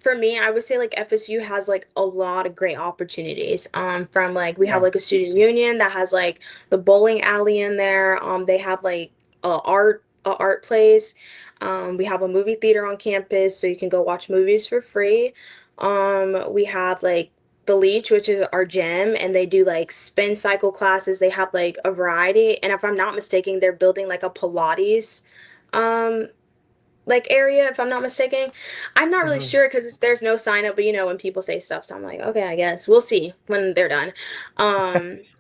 For me, I would say like FSU has like a lot of great opportunities. From like we have Yeah. like a student union that has like the bowling alley in there. They have like a art place. We have a movie theater on campus, so you can go watch movies for free. We have like the Leech, which is our gym, and they do like spin cycle classes. They have like a variety, and if I'm not mistaken, they're building like a Pilates. Um, like area, if I'm not mistaken. I'm not really Mhm. sure because there's no sign up, but when people say stuff, so I'm like, okay, I guess we'll see when they're done.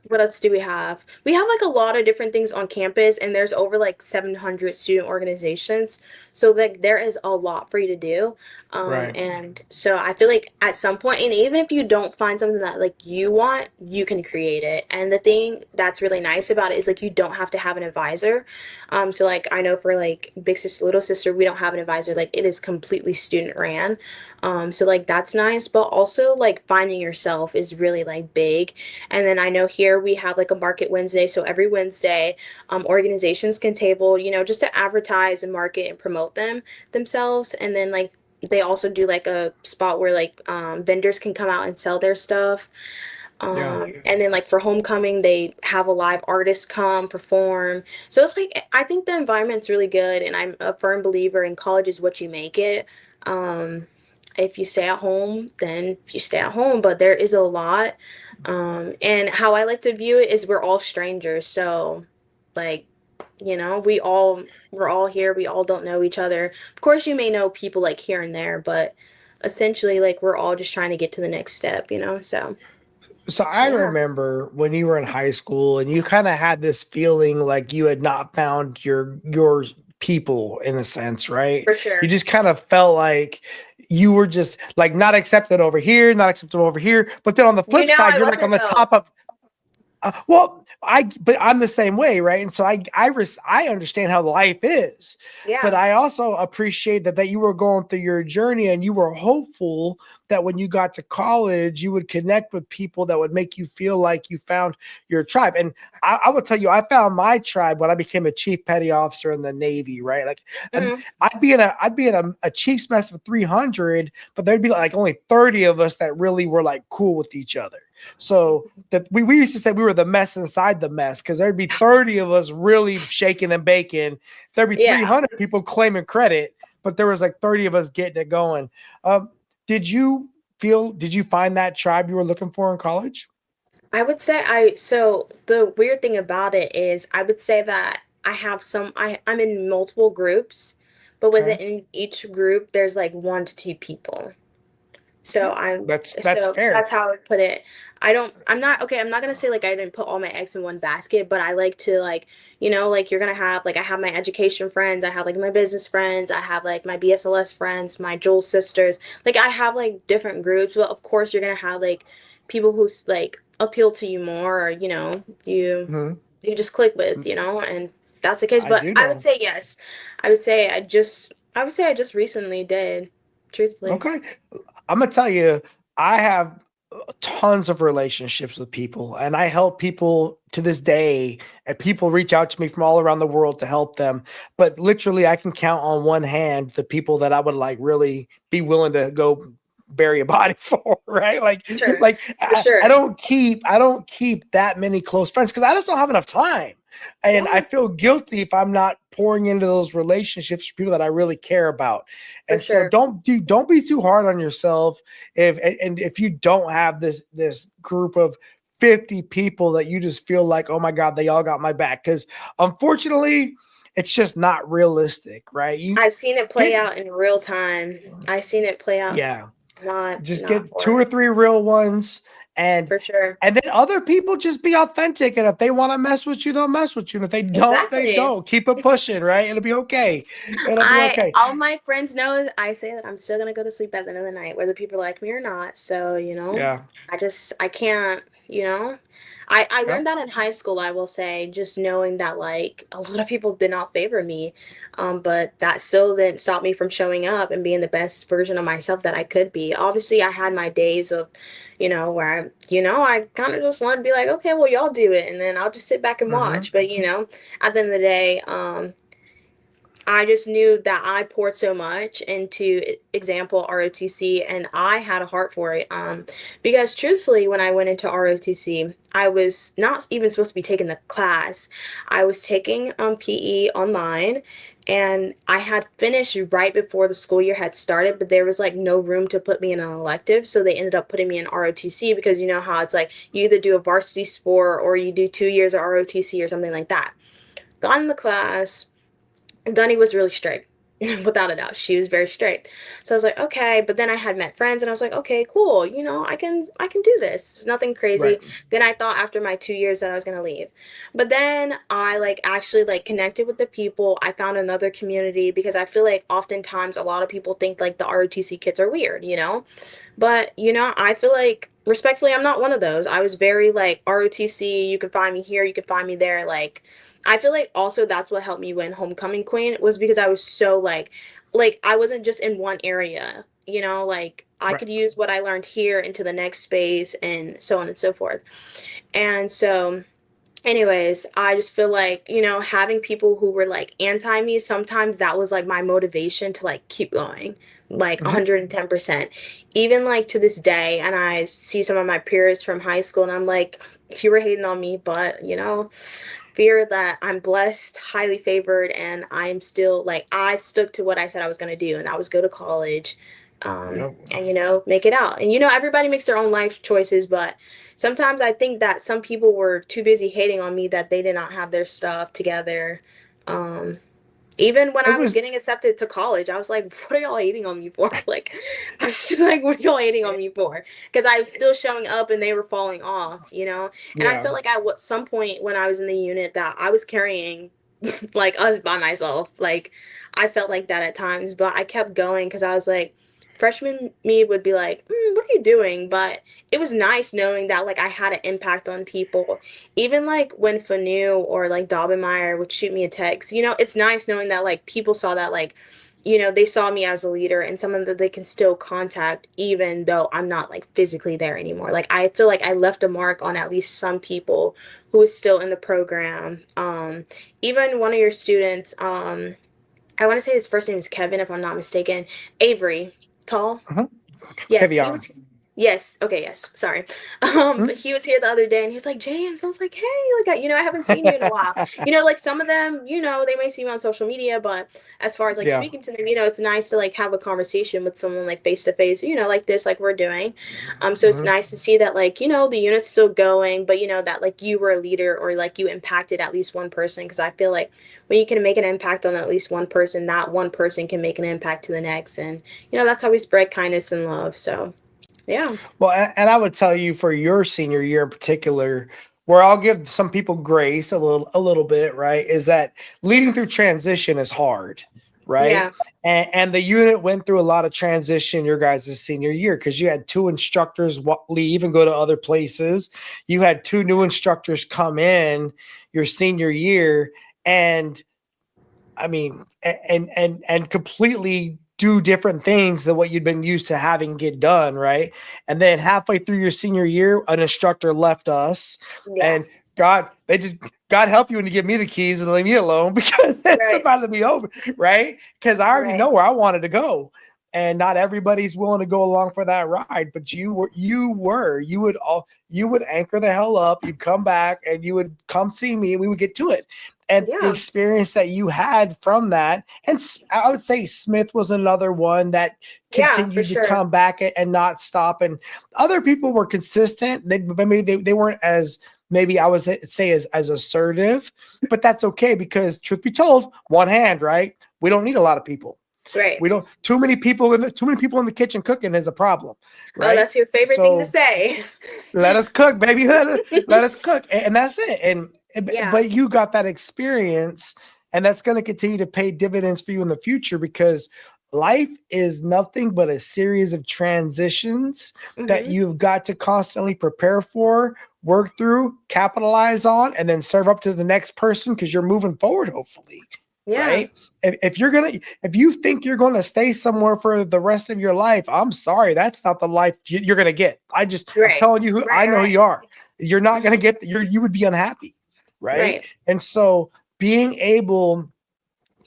What else do we have? We have like a lot of different things on campus, and there's over like 700 student organizations, so like there is a lot for you to do. Right. And so I feel like at some point, and even if you don't find something that like you want, you can create it. And the thing that's really nice about it is like you don't have to have an advisor. So like I know for like big sister, little sister, we don't have an advisor. Like it is completely student ran. So like that's nice, but also like finding yourself is really like big. And then I know here we have like a Market Wednesday. So every Wednesday, organizations can table, just to advertise and market and promote themselves. And then like they also do like a spot where like vendors can come out and sell their stuff. Yeah. And then like for homecoming, they have a live artist come perform. So it's like I think the environment's really good, and I'm a firm believer in college is what you make it. Um, if you stay at home, then you stay at home, but there is a lot. And how I like to view it is we're all strangers. So like, we're all here, we all don't know each other. Of course, you may know people like here and there, but essentially like we're all just trying to get to the next step. So So I yeah. remember when you were in high school and you kind of had this feeling like you had not found your people in a sense, right? For You sure. just kind of felt like you were just like not accepted over here, not accepted over here. But then on the flip side, I you're like on wasn't the though. top of but I'm the same way, right? And so I understand how life is, but Yeah. I also appreciate that you were going through your journey and you were hopeful that when you got to college, you would connect with people that would make you feel like you found your tribe. And I will tell you, I found my tribe when I became a chief petty officer in the Navy, right? Like, and Hmm. I'd be in a chief's mess with 300, but there'd be like only 30 of us that really were like cool with each other. So that we used to say we were the mess inside the mess because there'd be 30 of us really shaking and baking. There'd be Yeah. 300 people claiming credit, but there was like 30 of us getting it going. Um, did you find that tribe you were looking for in college? I would say so the weird thing about it is I would say that I have I'm in multiple groups, but Okay. within each group there's like 1 to 2 people. So Okay. I'm That's so fair. that's how I would put it. I'm not okay, I'm not gonna say like I didn't put all my eggs in one basket, but I like to like, like you're gonna have like I have my education friends, I have like my business friends, I have like my BSLS friends, my Joel sisters. Like I have like different groups, but of course you're gonna have like people who's like appeal to you more or Mhm. you just click with, and that's the case. I But do I would know. say yes. I would say I just recently did, truthfully. Okay. I'm gonna tell you, I have tons of relationships with people, and I help people to this day. And people reach out to me from all around the world to help them. But literally, I can count on one hand the people that I would like really be willing to go bury a body for, right? Like, Sure. like For sure. I don't keep that many close friends because I just don't have enough time. And I Yeah, feel guilty if I'm not pouring into those relationships for people that I really care about. for And so sure. don't be too hard on yourself if you don't have this group of 50 people that you just feel like, oh my God, they all got my back. Because unfortunately, it's just not realistic, right? You I've seen it play get out in real time. I've seen it play out. yeah. Just not get two for or three real ones, and for sure. and then other people just be authentic. And if they want to mess with you, they'll mess with you. And if they don't, they Exactly. don't. Keep it pushing, right? It'll be okay. It'll be I okay. all my friends know I say that I'm still gonna go to sleep at the end of the night, whether people like me or not. So, Yeah. I can't, I Yep. learned that in high school, I will say, just knowing that like a lot of people did not favor me. But that still didn't stop me from showing up and being the best version of myself that I could be. Obviously, I had my days of, where I kind of just want to be like, okay, well, y'all do it, and then I'll just sit back and Hmm. watch. But at the end of the day, I just knew that I poured so much into example ROTC, and I had a heart for it. Because truthfully, when I went into ROTC, I was not even supposed to be taking the class. I was taking PE online, and I had finished right before the school year had started, but there was like no room to put me in an elective, so they ended up putting me in ROTC because you know how it's like you either do a varsity sport or you do 2 years of ROTC or something like that. Got in the class. Dunny was really strict, without a doubt. She was very strict. So I was like, okay. But then I had met friends, and I was like, okay, cool. I can do this. It's nothing crazy. Right. Then I thought after my 2 years that I was gonna leave. But then I like actually like connected with the people. I found another community because I feel like oftentimes a lot of people think like the ROTC kids are weird. But I feel like respectfully, I'm not one of those. I was very like ROTC, you can find me here, you can find me there. Like I feel like also that's what helped me win homecoming queen was because I was so like I wasn't just in one area, like I Right. could use what I learned here into the next space and so on and so forth. And so anyways, I just feel like, having people who were like anti me, sometimes that was like my motivation to like keep going, like Hmm. 110%. Even like to this day, and I see some of my peers from high school, and I'm like, you were hating on me, but fear that I'm blessed, highly favored, and I'm still like, I stuck to what I said I was going to do, and that was go to college. Yep. And make it out. And everybody makes their own life choices, but sometimes I think that some people were too busy hating on me that they did not have their stuff together. Um, Even when It I was was. getting accepted to college, I was like, what are y'all hating on me for? Like, I was just like, what are y'all hating on me for? Because I was still showing up and they were falling off. And I Yeah. felt like at some point when I was in the unit that I was carrying like us by myself. Like, I felt like that at times, but I kept going because I was like, freshman me would be like, what are you doing? But it was nice knowing that like I had an impact on people. Even like when Fanu or like Daubenmire would shoot me a text, it's nice knowing that like people saw that like, they saw me as a leader and someone that they can still contact even though I'm not like physically there anymore. Like I feel like I left a mark on at least some people who is still in the program. Even one of your students, I want to say his first name is Kevin, if I'm not mistaken. Avery, tall. Mhm. Yes, he Kevion. was. Yes. Okay. Yes. Sorry. But he was here the other day, and he was like, "James." I was like, "Hey, like, I haven't seen you in a while. Like some of them, they may see me on social media, but as far as like Yeah. speaking to them, it's nice to like have a conversation with someone like face to face, like this, like we're doing. So it's Hmm. nice to see that like the unit's still going, but that like you were a leader or like you impacted at least one person. Because I feel like when you can make an impact on at least one person, that one person can make an impact to the next, and that's how we spread kindness and love. So. Yeah. Well, and I would tell you for your senior year in particular, where I'll give some people grace a little bit, right? Is that leading through transition is hard, right? Yeah. And the unit went through a lot of transition your guys' senior year because you had two instructors leave and go to other places. You had two new instructors come in your senior year, and I mean, and completely do different things than what you'd been used to having get done, right? And then halfway through your senior year, an instructor left us, Yeah. and God help you when you give me the keys and leave me alone because it's Right. about to be over, right? Because I already Right. know where I wanted to go. And not everybody's willing to go along for that ride, but you would anchor the hell up, you'd come back and you would come see me and we would get to it. And the Yeah. experience that you had from that, and I would say Smith was another one that Yeah, for continued to sure. come back and not stop. And other people were consistent. They weren't as, maybe I would say as assertive, but that's okay because truth be told, one hand, right? We don't need a lot of people. Right. We don't too many people in the kitchen cooking is a problem, Oh, right? that's your favorite thing to So say. let us cook, baby. Let us cook, and that's it. Yeah. But you got that experience, and that's going to continue to pay dividends for you in the future because life is nothing but a series of transitions that Hmm. you've got to constantly prepare for, work through, capitalize on, and then serve up to the next person because you're moving forward, hopefully. Yeah. Right? If you think you're gonna stay somewhere for the rest of your life, I'm sorry, that's not the life you're gonna get. I'm Right. telling you who I Right. know who Right. you are. You're not gonna get you would be unhappy, right? Right. And so being able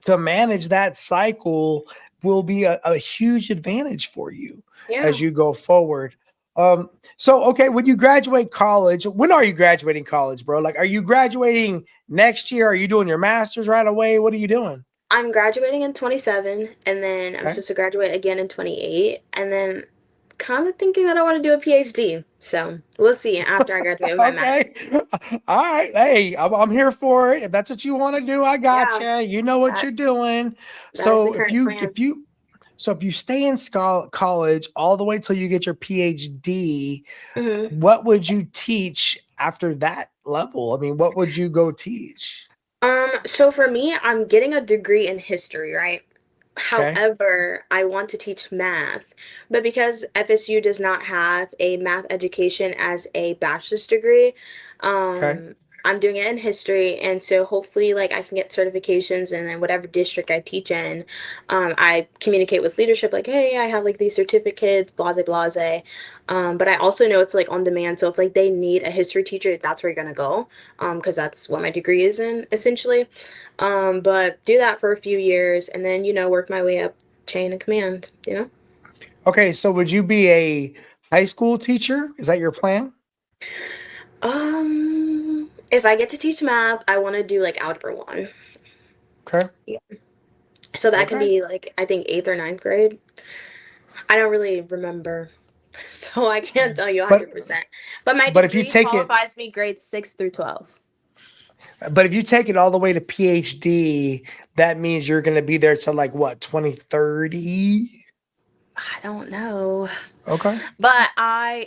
to manage that cycle will be a huge advantage for you Yeah. as you go forward. So okay, when you graduate college, when are you graduating college, bro? Like, are you graduating next year? Are you doing your master's right away? What are you doing? I'm graduating in 27, and then I'm Okay. supposed to graduate again in 28, and then kind of thinking that I want to do a PhD. So we'll see after I graduate with my Okay. master's. All right. Hey, I'm here for it. If that's what you want to do, I got Yeah, you. You know what that you're doing. that is the So current plan. if you stay in college all the way till you get your PhD, Hmm. what would you teach after that level? I mean, what would you go teach? So for me, I'm getting a degree in history, right? Okay. However, I want to teach math, but because FSU does not have a math education as a bachelor's degree, Okay. um, I'm doing it in history, and so hopefully, like I can get certifications, and then whatever district I teach in, I communicate with leadership, like, hey, I have like these certificates, blase blase. But I also know it's like on demand, so if like they need a history teacher, that's where you're gonna go, because that's what my degree is in essentially. But do that for a few years and then, work my way up chain of command. Okay. So would you be a high school teacher? Is that your plan? If I get to teach math, I want to do like algebra one. Okay. Yeah. So that can Okay. be like, I think eighth or ninth grade. I don't really remember. So I can't tell you But 100%. But my but if you degree take it qualifies me grades 6 through 12. but if you take it all the way to PhD, that means you're going to be there till like what, 2030? I don't know. Okay. But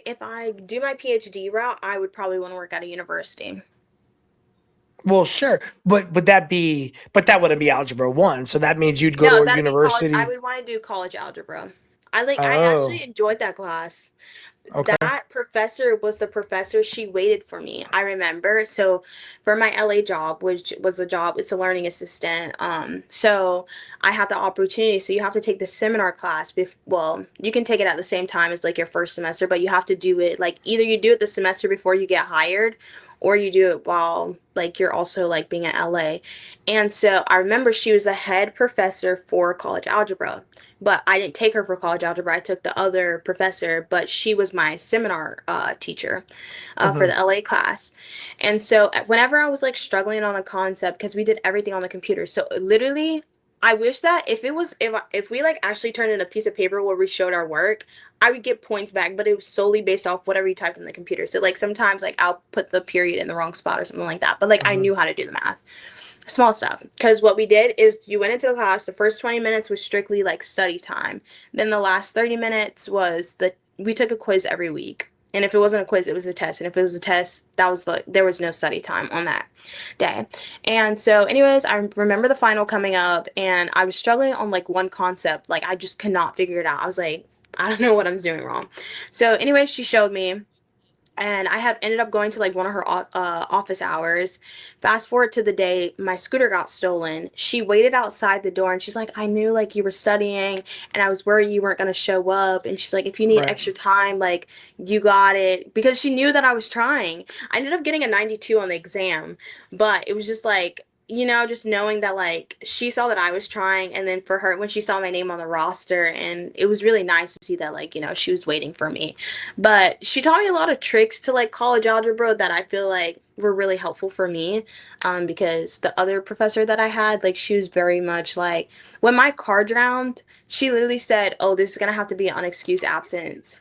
if I do my PhD route, I would probably want to work at a university. Well, sure. But that wouldn't be algebra 1. So that means you'd go No, to a that'd be college. I university. would want to do college algebra. I Oh, actually enjoyed that class. okay. That professor was the professor, she waited for me. I remember. So for my LA job, which was a job, it's a learning assistant. So I had the opportunity. So you have to take the seminar class. Well, you can take it at the same time as like your first semester, but you have to do it like either you do it the semester before you get hired, or you do it while like you're also like being at LA. And so I remember she was the head professor for college algebra, but I didn't take her for college algebra. I took the other professor, but she was my seminar teacher for Mhm. the LA class. And so whenever I was like struggling on a concept, because we did everything on the computer, so literally, I wish that if we like actually turned in a piece of paper where we showed our work, I would get points back, but it was solely based off whatever you typed in the computer. So like sometimes like I'll put the period in the wrong spot or something like that, but like I Mhm. knew how to do the math. Small stuff. Because what we did is you went into the class, the first 20 minutes was strictly like study time. Then the last 30 minutes was we took a quiz every week. And if it wasn't a quiz, it was a test. And if it was a test, there was no study time on that day. And so, anyways, I remember the final coming up and I was struggling on like one concept. Like I just could not figure it out. I was like, I don't know what I'm doing wrong. So, anyways, she showed me and I had ended up going to like one of her office hours. Fast forward to the day my scooter got stolen. She waited outside the door and she's like, I knew like you were studying and I was worried you weren't going to show up. And she's like, if you need Right. extra time, like you got it. Because she knew that I was trying. I ended up getting a 92 on the exam, but it was just like, just knowing that like she saw that I was trying, and then for her, when she saw my name on the roster, and it was really nice to see that like, she was waiting for me. But she taught me a lot of tricks to like college algebra that I feel like were really helpful for me. Because the other professor that I had, like, she was very much like, when my car drowned, she literally said, "Oh, this is gonna have to be an unexcused absence."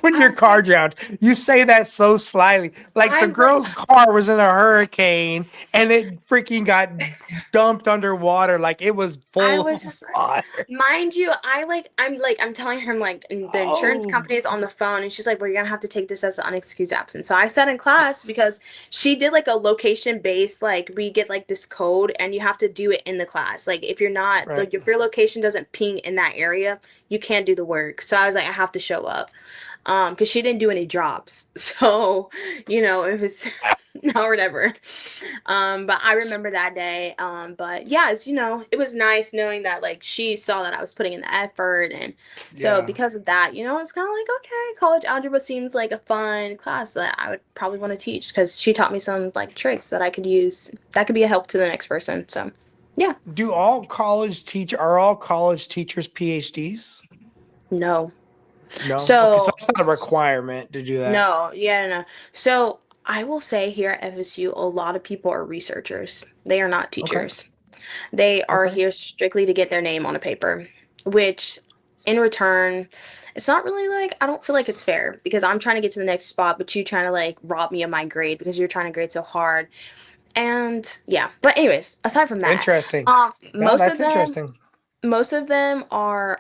When I your was like, car drowned, you say that so slyly. Like I the was girl's car was in a hurricane and it freaking got dumped underwater like it was I full was of just like, water. mind you, I'm telling her, I'm like, and the insurance Oh, company is on the phone, and she's like, well, you're gonna have to take this as an unexcused absence. So I sat in class because she did like a location based, like we get like this code, and you have to do it in the class. Like if you're not, right. like if your location doesn't ping in that area, you can't do the work. So I was like, I have to show up, because she didn't do any drops. So, it was now or never. But I remember that day. But yeah, it was nice knowing that like she saw that I was putting in the effort, and so Yeah. because of that, it's kind of like, okay, college algebra seems like a fun class that I would probably want to teach, because she taught me some like tricks that I could use that could be a help to the next person. So yeah. Are all college teachers PhDs? No. No. Okay, so So that's not a requirement to do that. no, yeah, no. So I will say here at FSU, a lot of people are researchers. They are not Okay. teachers. They are Okay. here strictly to get their name on a paper, which in return, it's not really like, I don't feel like it's fair, because I'm trying to get to the next spot, but you trying to like rob me of my grade because you're trying to grade so hard. And yeah, but anyways, aside from that, Interesting. No, most of that's them interesting. are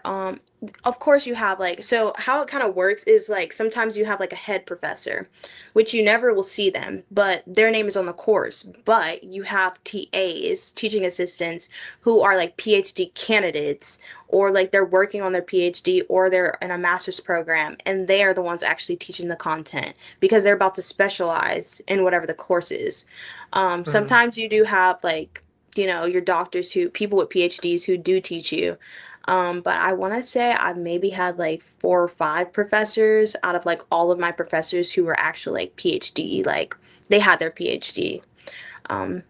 of course you have like, so how it kind of works is like sometimes you have like a head professor, which you never will see them, but their name is on the course. But you have TAs, teaching assistants, who are like PhD candidates, or like they're working on their PhD, or they're in a master's program, and they are the ones actually teaching the content because they're about to specialize in whatever the course is. Mhm. Sometimes you do have like, your doctors, who people with PhDs who do teach you. But I want to say I've maybe had like 4 or 5 professors out of like all of my professors who were actually like PhD, like they had their PhD.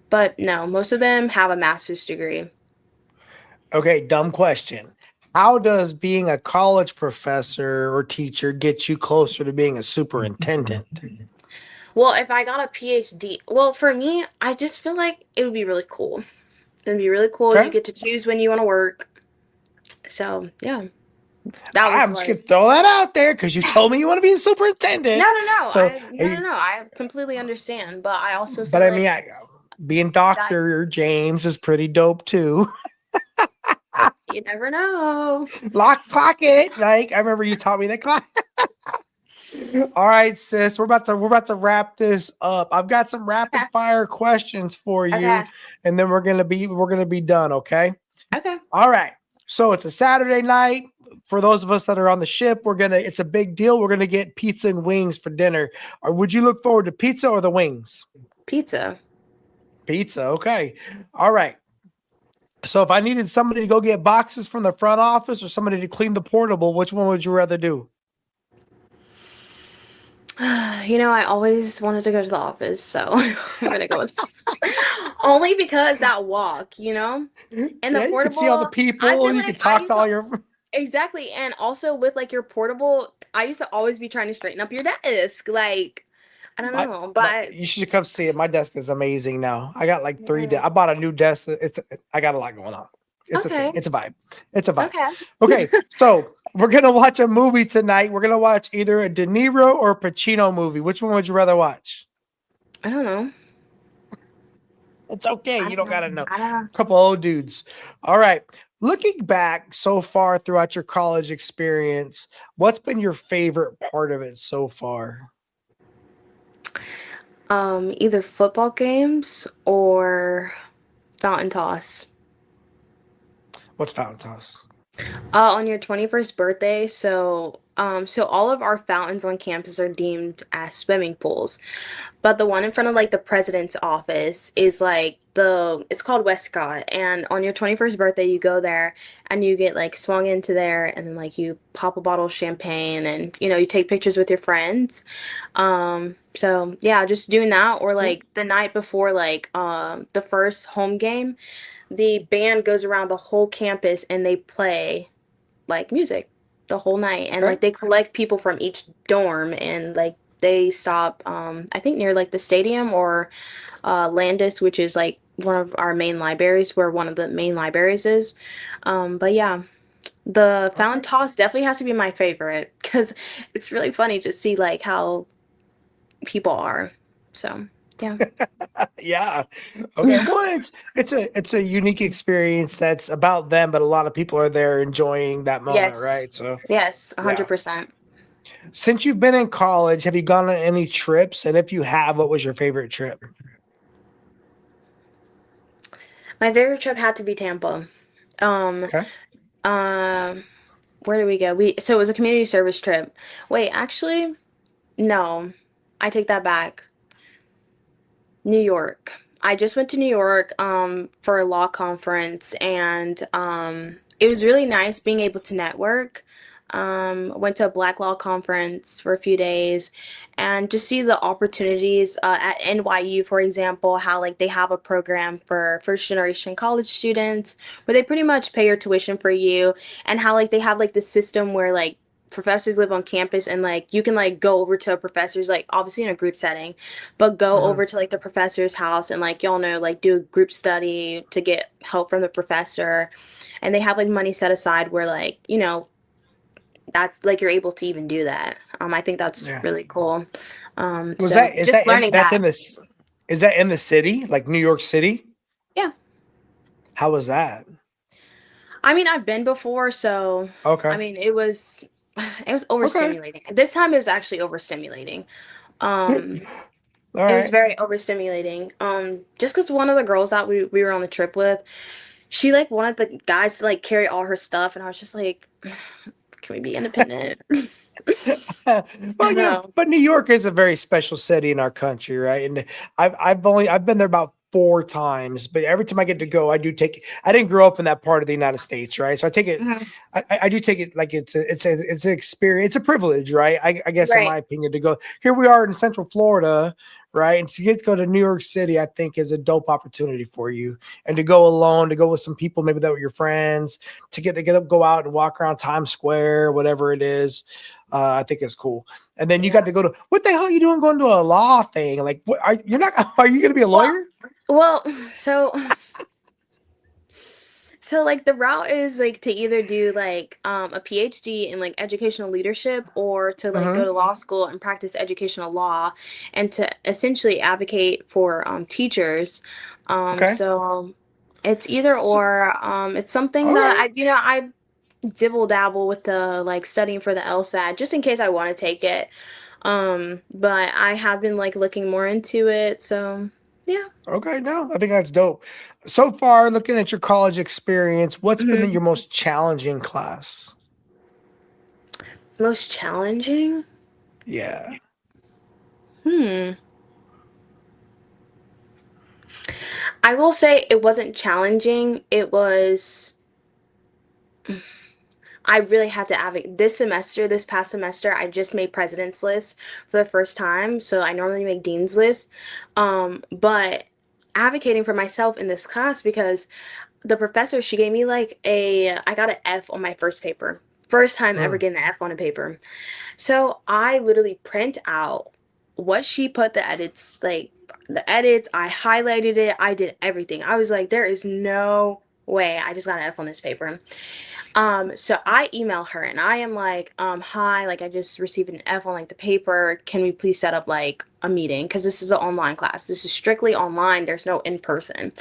But no, most of them have a master's degree. Okay, dumb question. How does being a college professor or teacher get you closer to being a superintendent? Well, if I got a PhD, well, for me, I just feel like it would be really cool. It'd be really cool. You Okay. get to choose when you want to work. So, yeah, that was I'm just gonna like, throw that out there because you told me you want to be a superintendent. I So, no, no, no. I completely understand, but I also but feel I mean, like being that Dr. James is pretty dope too. you never know. Clock it. Like I remember you taught me that class. All right, sis. We're about to wrap this up. I've got some rapid Okay. fire questions for Okay. you, and then we're gonna be done. Okay. Okay. All right. So it's a Saturday night. For those of us that are on the ship, it's a big deal. We're gonna get pizza and wings for dinner. Or would you look forward to pizza or the wings? Pizza. Pizza. Okay. All right. So if I needed somebody to go get boxes from the front office or somebody to clean the portable, which one would you rather do? I always wanted to go to the office, so I'm gonna go with only because that walk, and the Yeah, you can see all the portable. I people. feel You can like I talk to used to all your. exactly, and also with like your portable, I used to always be trying to straighten up your desk. Like, I don't My, know, my, but you should come see it. My desk is amazing now. I got like three. yeah. I bought a new desk. I got a lot going on. It's a thing. Okay, It's a vibe. It's a vibe. okay. Okay, so we're gonna watch a movie tonight. We're gonna watch either a De Niro or a Pacino movie. Which one would you rather watch? I don't know. It's okay. I You don't don't know. gotta know. I don't know. Couple old dudes. All right. Looking back so far throughout your college experience, what's been your favorite part of it so far? Either football games or fountain toss. What's Fountain Toss? On your 21st birthday, so all of our fountains on campus are deemed as swimming pools. But the one in front of like the president's office is like it's called Westcott. And on your 21st birthday, you go there and you get like swung into there, and then like you pop a bottle of champagne, and you take pictures with your friends. So yeah, just doing that, or Cool. like the night before like the first home game, the band goes around the whole campus and they play like music the whole night, and Okay. like they collect people from each dorm, and like they stop I think near like the stadium, or Landis, which is like one of our main libraries, where one of the main libraries is. But yeah, The fountain Okay. toss definitely has to be my favorite because it's really funny to see like how people are. So, yeah. Yeah. Okay. Well, it's a unique experience that's about them, but a lot of people are there enjoying that moment, Yes. right? So Yes, yeah. 100%. Since you've been in college, have you gone on any trips? And if you have, what was your favorite trip? My favorite trip had to be Tampa. Um, Okay. um, where did we go? So it was a community service trip. Wait, actually, no. I take that back. New York. I just went to New York for a law conference and it was really nice being able to network. Went to a Black Law conference for a few days and just see the opportunities at NYU, for example, how like they have a program for first generation college students where they pretty much pay your tuition for you and how like they have like the system where like professors live on campus and like you can like go over to a professor's like obviously in a group setting but go Mhm. over to like the professor's house and like y'all know like do a group study to get help from the professor and they have like money set aside where like that's like you're able to even do that. I think that's Yeah. really cool. Was So that is just that in learning that's in that. this is that in the city, like New York City? Yeah. How was that? I mean, I've been before, so I Okay. mean, it was Okay. overstimulating. This time it was actually overstimulating. Um, All it was right. very overstimulating. Just because one of the girls that we were on the trip with, she like wanted the guys to like carry all her stuff, and I was just like, can we be independent? Well, I yeah, know. but New York is a very special city in our country, right? And I've been there about 4 times, but every time I get to go, I do take. I didn't grow up in that part of the United States, right? So I take it. Mhm. I do take it like it's an experience. It's a privilege, right? I guess in my Right. opinion to go here. We are in Central Florida, right? And to get to go to New York City, I think is a dope opportunity for you. And to go alone, to go with some people, maybe that were your friends, to get up, go out and walk around Times Square, whatever it is. I think it's cool. And then you got Yeah. to go to what the hell are you doing going to a law thing? Like, what are you're not? Are you going to be a Well, lawyer? well, so So like the route is like to either do like a PhD in like educational leadership or to like go Hmm. to law school and practice educational law and to essentially advocate for teachers. Okay. So it's either So or. It's something that okay. I dibble dabble with the like studying for the LSAT just in case I want to take it. But I have been like looking more into it. So yeah. Okay, no, I think that's dope. So far, looking at your college experience, what's been Mhm. your most challenging class? Most challenging? Yeah. Hmm. I will say it wasn't challenging. I really had to advocate this semester, this past semester, I just made president's list for the first time. So I normally make dean's list. But advocating for myself in this class because the professor, she gave me I got an F on my first paper. First time ever Mm. getting an F on a paper. So I literally print out what she put the edits, I highlighted it, I did everything. I was like, there is no way I just got an F on this paper. So I email her and I am like, hi, like I just received an F on like the paper. Can we please set up like a meeting? Because this is an online class. This is strictly online. There's no in person.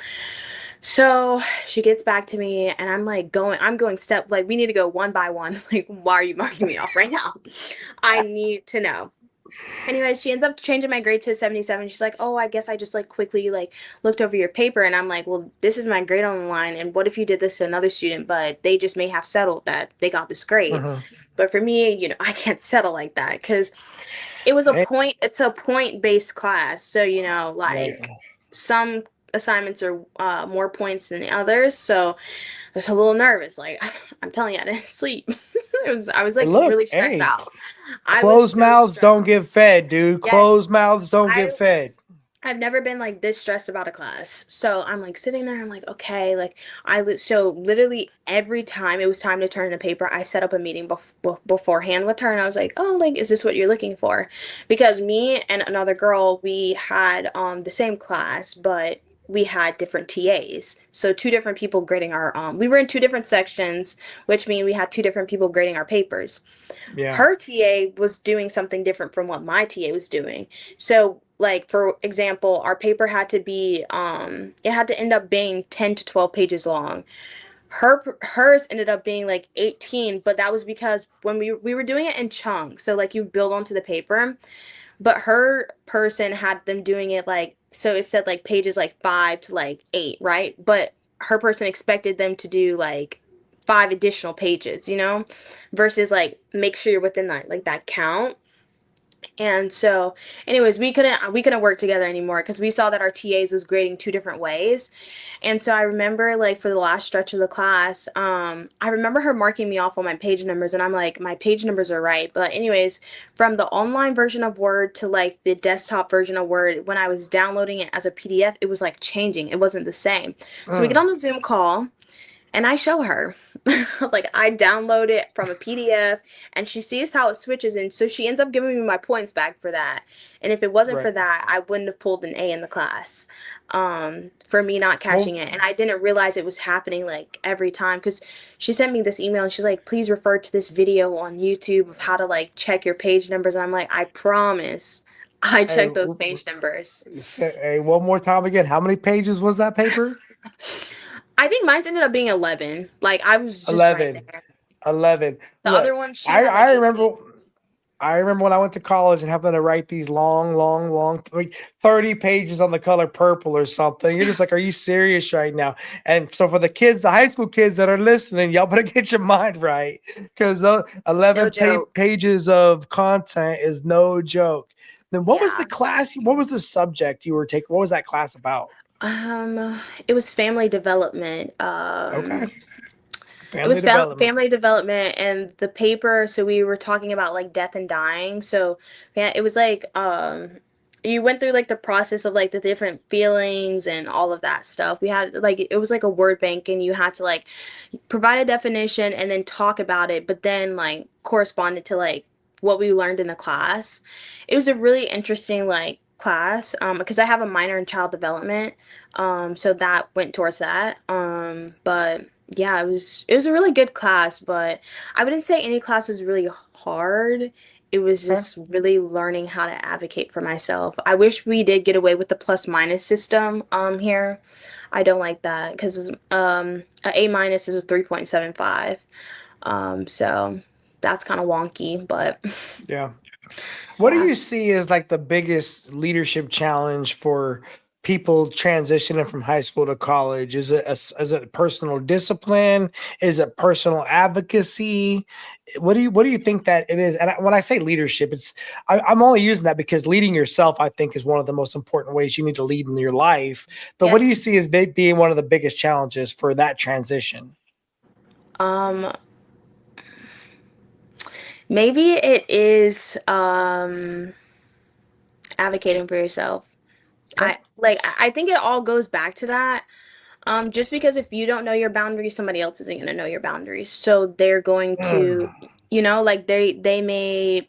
So she gets back to me and I'm going step like we need to go one by one. Like, why are you marking me off right now? I need to know. Anyway, she ends up changing my grade to 77. She's like, "Oh, I guess I just like quickly like looked over your paper." And I'm like, "Well, this is my grade on the line. And what if you did this to another student, but they just may have settled that they got this grade? Mhm. But for me, I can't settle like that because Hey, it's a point-based class. So, like right. some assignments are more points than the others. So I was a little nervous. Like I'm telling you, I didn't sleep. I was Hey, like look, really stressed hey, out. I was closed so mouths stressed. don't get fed, dude. Yes. Closed mouths don't get I fed. I've never been like this stressed about a class. So I'm like sitting there, I'm like, okay, like so literally every time it was time to turn in a paper, I set up a meeting beforehand with her and I was like, "Oh, like is this what you're looking for?" Because me and another girl, we had the same class, but we had different TAs. So two different people grading our we were in two different sections, which means we had two different people grading our papers. Yeah. Her TA was doing something different from what my TA was doing. So like for example, our paper had to be it had to end up being 10 to 12 pages long. Hers ended up being like 18, but that was because when we were doing it in chunks. So like you build onto the paper, but her person had them doing it like, so it said like pages like 5 to like 8, right? But her person expected them to do like 5 additional pages, versus like make sure you're within that like that count. And so, anyways, we couldn't work together anymore because we saw that our TAs was grading two different ways. And so I remember like for the last stretch of the class, I remember her marking me off on my page numbers, and I'm like, my page numbers are right. But anyways, from the online version of Word to like the desktop version of Word, when I was downloading it as a PDF, it was like changing. It wasn't the same. So we get Mm. on the Zoom call. And I show her, like I download it from a PDF and she sees how it switches. And so she ends up giving me my points back for that. And if it wasn't Right. for that, I wouldn't have pulled an A in the class, for me not catching Well, it. And I didn't realize it was happening like every time because she sent me this email and she's like, please refer to this video on YouTube of how to like check your page numbers. And I'm like, I promise I hey, check those page numbers. hey, one more time again. How many pages was that paper? I think mine's ended up being 11. Like I was just right 11. there. 11. The Look, other one, she I, had like I 18. remember I remember when I went to college and having to write these long, like 30 pages on the color purple or something. You're just like, are you serious right now? And so for the kids, the high school kids that are listening, y'all better get your mind right because No 11 joke. pages of content is no joke. Then what was the Yeah. class? What was the subject you were taking? What was that class about? It was family development. Okay. It Family was development. family development and the paper, so we were talking about like death and dying. So yeah, it was like you went through like the process of like the different feelings and all of that stuff. We had like it was like a word bank and you had to like provide a definition and then talk about it, but then like correspond it to like what we learned in the class. It was a really interesting like class because I have a minor in child development. So that went towards that. But yeah, it was a really good class, but I wouldn't say any class was really hard. It was Okay. just really learning how to advocate for myself. I wish we did get away with the plus minus system here. I don't like that because a A minus is a 3.75. So that's kind of wonky, but Yeah. What do yeah. you see as like the biggest leadership challenge for people transitioning from high school to college? Is it personal discipline? Is it personal advocacy? What do you think that it is? And when I say leadership, I'm only using that because leading yourself, I think, is one of the most important ways you need to lead in your life. But what do you Yes. see as being one of the biggest challenges for that transition? Um, Maybe it is advocating for yourself. Okay. I think it all goes back to that. Just because if you don't know your boundaries, somebody else isn't going to know your boundaries. So they're going Mm. to, like they may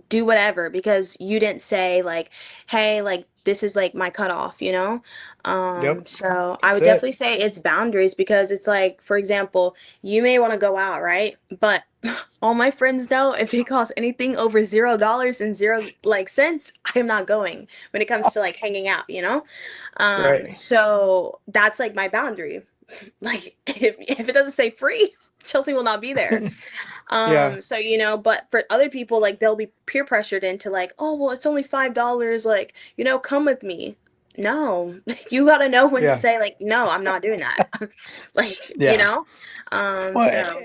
do whatever because you didn't say like, hey, like this is like my cutoff. Yep. So I That's would it. definitely say it's boundaries because it's like, for example, you may want to go out, right? But all my friends know if it costs anything over $0 and zero like cents, I'm not going when it comes to like hanging out. Right. So that's like my boundary. Like if it doesn't say free, Chelsea will not be there. Yeah. So but for other people, like they'll be peer pressured into like, oh well, it's only $5, like, come with me. No, you gotta know when to Yeah. say like, no, I'm not doing that. Like, Yeah. Well, so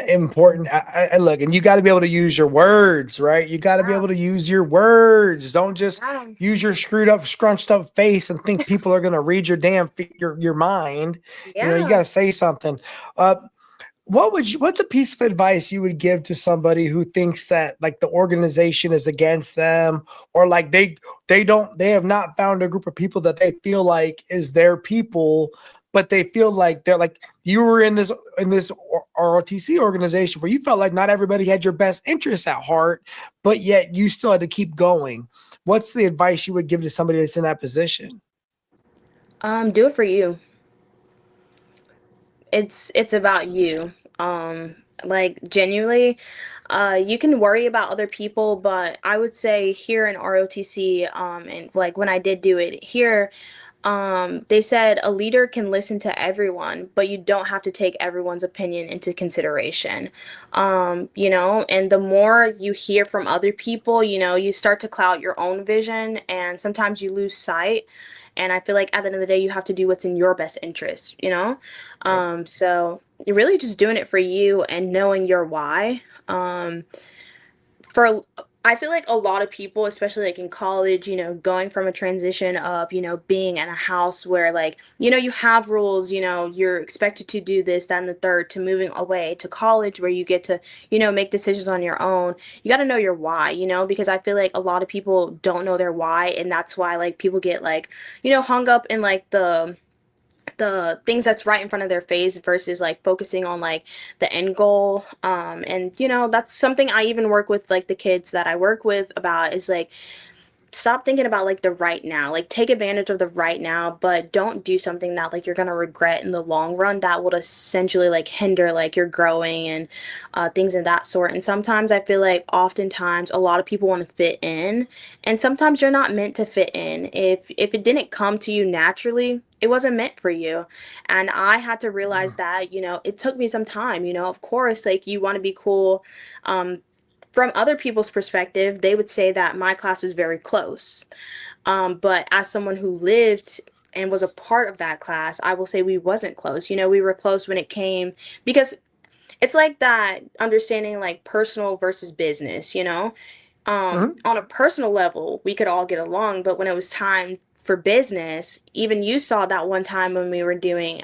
important. I look, and you got to be able to use your words, right? You got to be yeah, able to use your words. Don't just yeah, use your screwed up, scrunched up face and think people are going to read your damn your mind. You got yeah. to say something. Uh, what's a piece of advice you would give to somebody who thinks that like the organization is against them, or like they have not found a group of people that they feel like is their people, but they feel like they're like you were in this ROTC organization where you felt like not everybody had your best interests at heart, but yet you still had to keep going. What's the advice you would give to somebody that's in that position? Do it for you. It's about you. Like genuinely, you can worry about other people, but I would say here in ROTC, and like when I did do it here, they said a leader can listen to everyone, but you don't have to take everyone's opinion into consideration. And the more you hear from other people, you start to cloud your own vision, and sometimes you lose sight. And I feel like at the end of the day, you have to do what's in your best interest. Right. So you're really just doing it for you and knowing your why. For I feel like a lot of people, especially like in college, going from a transition of, being in a house where like, you have rules, you're expected to do this, that, and the third, to moving away to college where you get to, make decisions on your own. You got to know your why, because I feel like a lot of people don't know their why. And that's why like people get like, hung up in like the things that's right in front of their face versus like focusing on like the end goal. And that's something I even work with like the kids that I work with about is like stop thinking about like the right now, like take advantage of the right now, but don't do something that like you're gonna regret in the long run that would essentially like hinder like your growing and things of that sort. And sometimes I feel like oftentimes a lot of people want to fit in, and sometimes you're not meant to fit in. If it didn't come to you naturally, it wasn't meant for you. And I had to realize that, it took me some time. Of course, like you want to be cool. From other people's perspective, they would say that my class was very close. But as someone who lived and was a part of that class, I will say we wasn't close. We were close when it came because it's like that understanding like personal versus business. Mhm. On a personal level, we could all get along, but when it was time for business, even you saw that one time when we were doing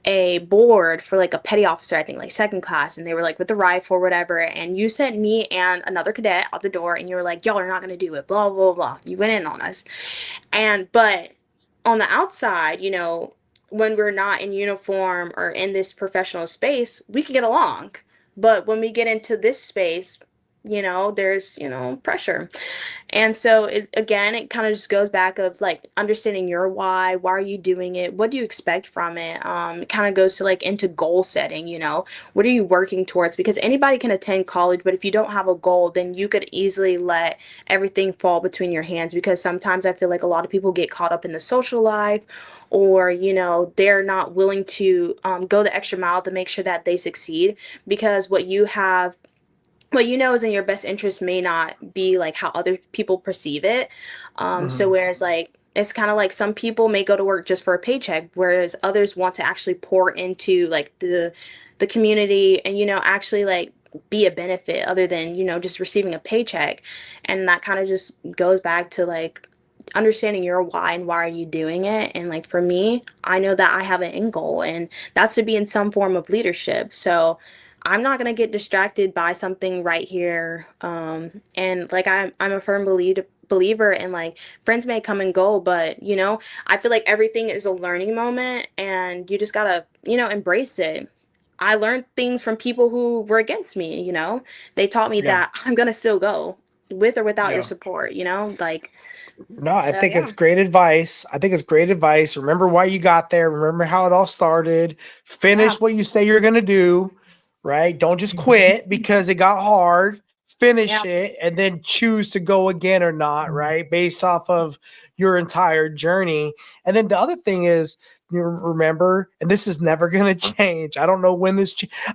a board for like a petty officer, I think like second class, and they were like with the rifle or whatever, and you sent me and another cadet out the door, and you were like, y'all are not gonna do it, blah blah blah. You went in on us, but on the outside, when we're not in uniform or in this professional space, we can get along. But when we get into this space, there's pressure. And so again, it kind of just goes back of like understanding your why are you doing it? What do you expect from it? It kind of goes to like into goal setting, what are you working towards? Because anybody can attend college, but if you don't have a goal, then you could easily let everything fall between your hands, because sometimes I feel like a lot of people get caught up in the social life, or, they're not willing to go the extra mile to make sure that they succeed, because what is in your best interest may not be like how other people perceive it. So Mhm. whereas like it's kind of like some people may go to work just for a paycheck, whereas others want to actually pour into like the community and actually like be a benefit other than just receiving a paycheck. And that kind of just goes back to like understanding your why and why are you doing it. And like for me, I know that I have an end goal, and that's to be in some form of leadership. So I'm not gonna get distracted by something right here. And like I'm a firm believer in like friends may come and go, but I feel like everything is a learning moment, and you just gotta embrace it. I learned things from people who were against me. They taught me Yeah. that I'm gonna still go with or without your Yeah. support. Like, No, I so think yeah. it's great advice. I think it's great advice. Remember why you got there. Remember how it all started. Yeah. Finish what you say you're going to do, right? Don't just quit because it got hard. Yeah. Finish it and then choose to go again or not, right? Based off of your entire journey. And then the other thing is, you remember, and this is never going to change. I don't know when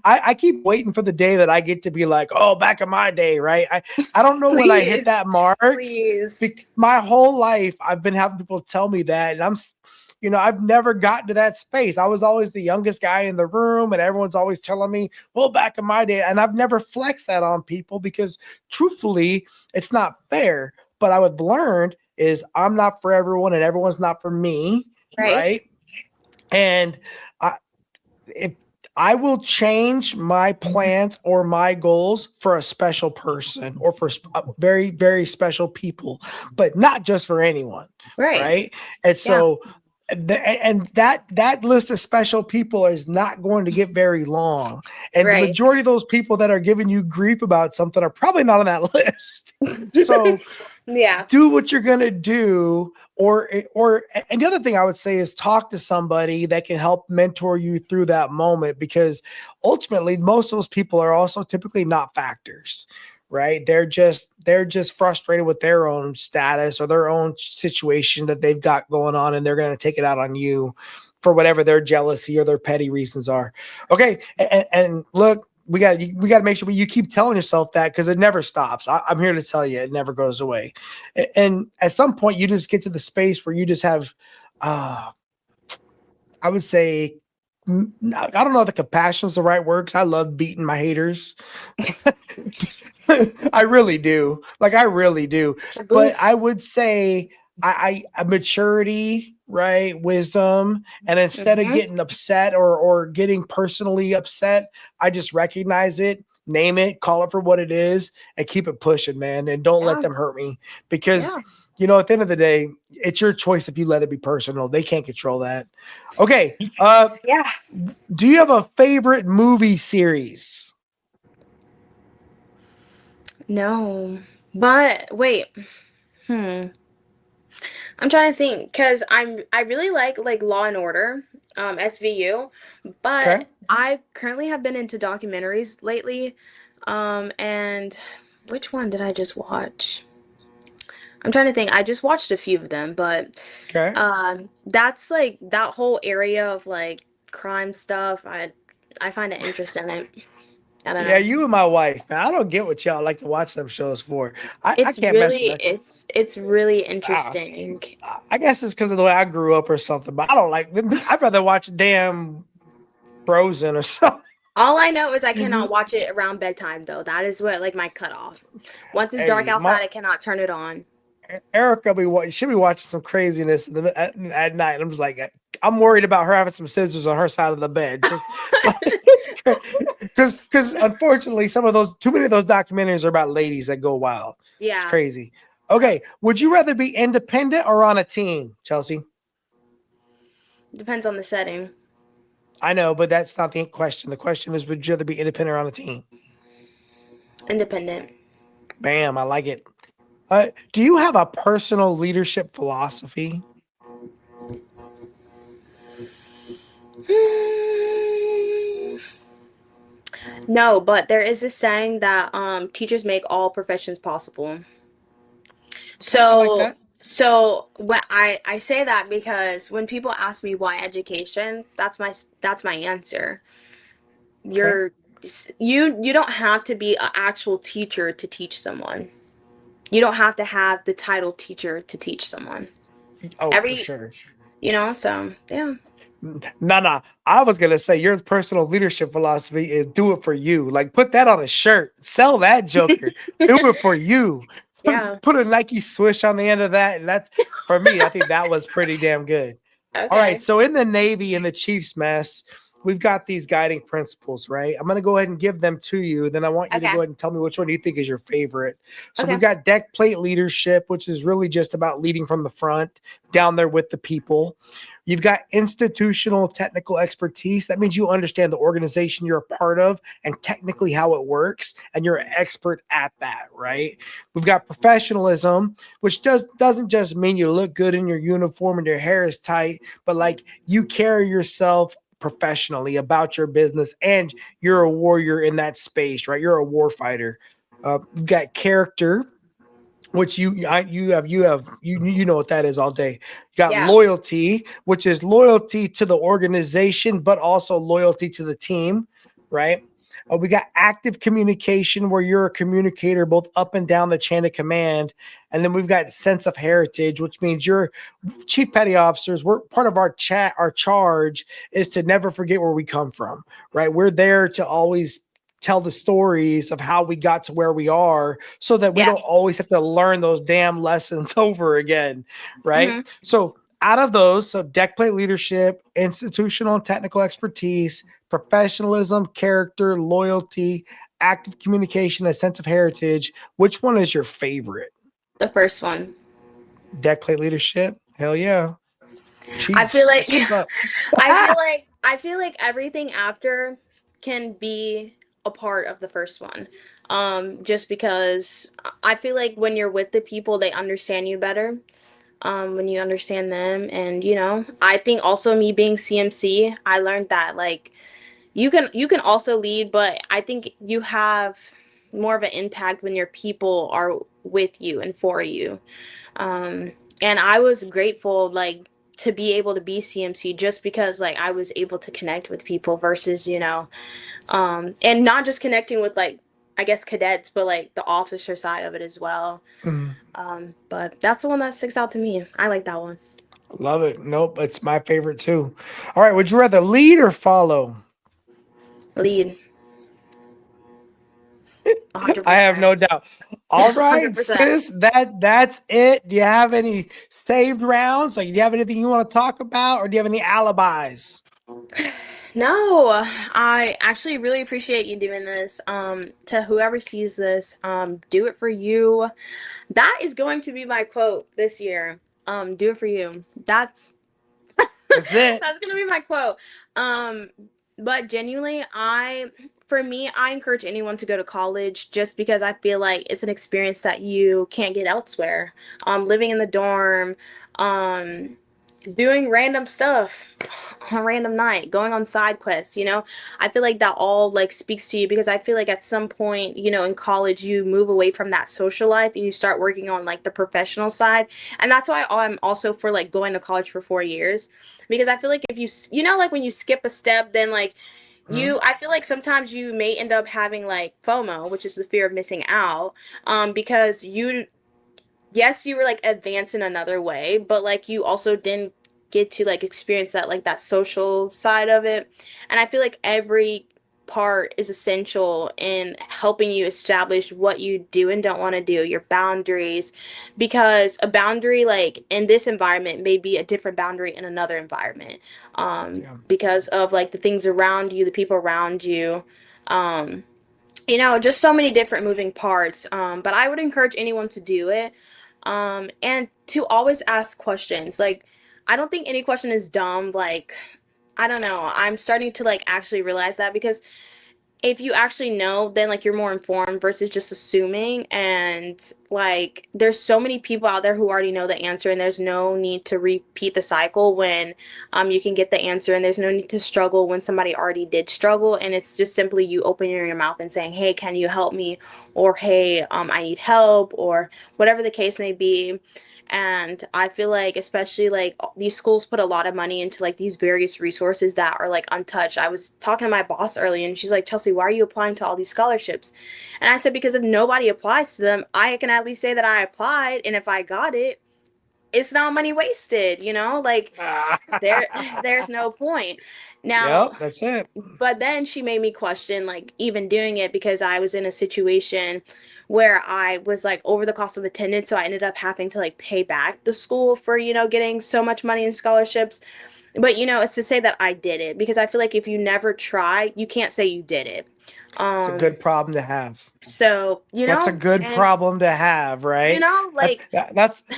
I keep waiting for the day that I get to be like, oh, back in my day, right? I don't know when I hit Please. that mark. Please. My whole life, I've been having people tell me that, and I've never gotten to that space. I was always the youngest guy in the room, and everyone's always telling me, well, back in my day, and I've never flexed that on people because truthfully, it's not fair. But I would learned is I'm not for everyone, and everyone's not for me, Right. right? And I, if I will change my plans or my goals for a special person or for very, very special people, but not just for anyone. Right. Right. And Yeah. so, and that list of special people is not going to get very long. And the Right. majority of those people that are giving you grief about something are probably not on that list. So Yeah. do what you're going to do And the other thing I would say is talk to somebody that can help mentor you through that moment, because ultimately most of those people are also typically not factors, right? They're just frustrated with their own status or their own situation that they've got going on, and they're going to take it out on you for whatever their jealousy or their petty reasons are. Okay, and look, we got to make sure you keep telling yourself that, because it never stops. I'm here to tell you, it never goes away. And at some point, you just get to the space where you just have, uh, I would say, I don't know if the compassion is the right word, because I love beating my haters. I really do. Like, I really do. It's a But I boost. would say a maturity, right? Wisdom. And instead of Hmm. getting upset or getting personally upset, I just recognize it, name it, call it for what it is, and keep it pushing, man. And don't let Yeah. them hurt me, because Yeah. at the end of the day, it's your choice if you let it be personal. They can't control that. Okay. Yeah. Do you have a favorite movie series? No. But wait. Hmm. I'm trying to think because I really like Law and Order, SVU, Okay. but I currently have been into documentaries lately. And which one did I just watch? I'm trying to think. I just watched a few of them, but Okay. that's like that whole area of like crime stuff. I find it interesting. I don't Yeah, know. you and my wife, man. I don't get what y'all like to watch them shows for. I It's can't mess with really that. it's really Uh, interesting. I guess it's because of the way I grew up or something, but I don't like them. I'd rather watch damn Frozen or something. All I know is I cannot watch it around bedtime though. That is what like my cutoff. Once it's dark Hey, outside, I cannot turn it on. Erica should be watching some craziness at night. I'm just like, I'm worried about her having some scissors on her side of the bed. Just because unfortunately, too many of those documentaries are about ladies that go wild. It's Yeah. crazy. Okay, would you rather be independent or on a team, Chelsea? Depends on the setting. I know, but that's not the question. The question is, would you rather be independent or on a team? Independent. Bam, I like it. Do you have a personal leadership philosophy? Hmm. No, but there is this saying that teachers make all professions possible. Okay, I like So that. so when I say that because when people ask me why education, that's my answer. Okay. You're you don't have to be an actual teacher to teach someone. You don't have to have the title teacher to teach someone. Oh, for Every, sure. so yeah. No, no. I was gonna say your personal leadership philosophy is do it for you. Like, put that on a shirt. Sell that Joker. Do it for you. Yeah. Put a Nike swish on the end of that, and that's for me. I think that was pretty damn good. All right. Okay. So in the Navy, in the Chiefs mess, we've got these guiding principles, right? I'm going to go ahead and give them to you. Then I want you to go Okay. ahead and tell me which one you think is your favorite. So we've Okay. got deck plate leadership, which is really just about leading from the front down there with the people. You've got institutional technical expertise. That means you understand the organization you're a part of and technically how it works, and you're an expert at that, right? We've got professionalism, which doesn't just mean you look good in your uniform and your hair is tight, but like you carry yourself professionally about your business, and you're a warrior in that space, right? You're a war fighter. You've got character, which you know what that is all day. You got Yeah. loyalty, which is loyalty to the organization, but also loyalty to the team, right? We got active communication, where you're a communicator both up and down the chain of command. And then we've got sense of heritage, which means you're chief petty officers. We're part of our charge is to never forget where we come from, right? We're there to always tell the stories of how we got to where we are, so that we Yeah. don't always have to learn those damn lessons over again, right? Hmm. So out of those, so deck plate leadership, institutional and technical expertise, professionalism, character, loyalty, active communication, a sense of heritage, which one is your favorite? The first one. Deck plate leadership? Hell yeah. I feel Chiefs like suck. I feel like everything after can be a part of the first one. Just because I feel like when you're with the people, they understand you better. when you understand them. And I think also me being CMC, I learned that like you can also lead, but I think you have more of an impact when your people are with you and for you. Um, and I was grateful like to be able to be CMC just because like I was able to connect with people versus, and not just connecting with like I guess cadets, but like the officer side of it as well. Mm, But that's the one that sticks out to me. I like that one. love it. Nope, it's my favorite too. All right, would you rather lead or follow? Lead, I have 100%. no doubt. All right, 100%. sis, that's it. Do you have any saved rounds? Like, do you have anything you want to talk about, or do you have any alibis? No, I actually really appreciate you doing this. To whoever sees this, do it for you. That is going to be my quote this year. Do it for you. That's it. That's gonna be my quote. Um, but genuinely, for me, I encourage anyone to go to college just because I feel like it's an experience that you can't get elsewhere. Living in the dorm, um, doing random stuff on a random night, going on side quests, I feel like that all like speaks to you because I feel like at some point, in college you move away from that social life and you start working on like the professional side. And that's why I'm also for like going to college for 4 years because I feel like if like when you skip a step, then like Mhm. I feel like sometimes you may end up having like FOMO, which is the fear of missing out, because yes, you were like advanced in another way, but like you also didn't get to like experience that social side of it. And I feel like every part is essential in helping you establish what you do and don't want to do, your boundaries, because a boundary like in this environment may be a different boundary in another environment. Yeah. Because of like the things around you, the people around you. Um, just so many different moving parts. But I would encourage anyone to do it. And to always ask questions. Like, I don't think any question is dumb. Like, I don't know. I'm starting to like actually realize that because if you actually know, then like you're more informed versus just assuming. And like, there's so many people out there who already know the answer, and there's no need to repeat the cycle when you can get the answer, and there's no need to struggle when somebody already did struggle. And it's just simply you opening your mouth and saying, "Hey, can you help me?" or "Hey, I need help," or whatever the case may be. And I feel like, especially like these schools put a lot of money into like these various resources that are like untouched. I was talking to my boss earlier and she's like, "Chelsea, why are you applying to all these scholarships?" And I said, "Because if nobody applies to them, I can at least say that I applied. And if I got it, it's not money wasted, Like there, there's no point." Now, Yep, that's it. but then she made me question like even doing it because I was in a situation where I was like over the cost of attendance, so I ended up having to like pay back the school for, getting so much money in scholarships. But it's to say that I did it because I feel like if you never try, you can't say you did it. It's a Um good problem to have. so, That's a good and problem to have, right? That's like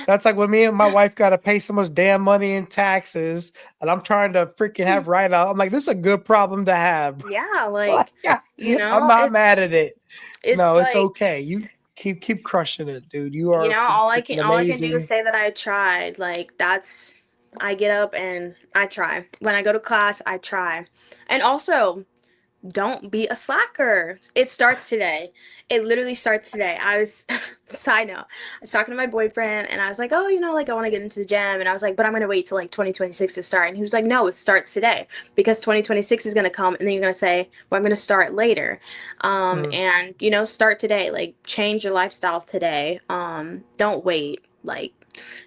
that's like when me and my wife got to pay so much damn money in taxes, and I'm trying to freaking have write out. I'm like, this is a good problem to have. yeah, Like, like yeah, I'm not mad at it. it's No, it's like okay. You keep crushing it, dude. You are freaking all I can do is amazing. say that I tried. Like that's I get up and I try. When I go to class, I try. And also, don't be a slacker. It starts today. It literally starts today. I was, side note, I was talking to my boyfriend and I was like, "Oh, like I want to get into the gym." And I was like, "But I'm going to wait till like 2026 to start." And he was like, "No, it starts today because 2026 is going to come and then you're going to say, 'Well, I'm going to start later.'" Mm, And, start today. Like change your lifestyle today. Don't wait. Like,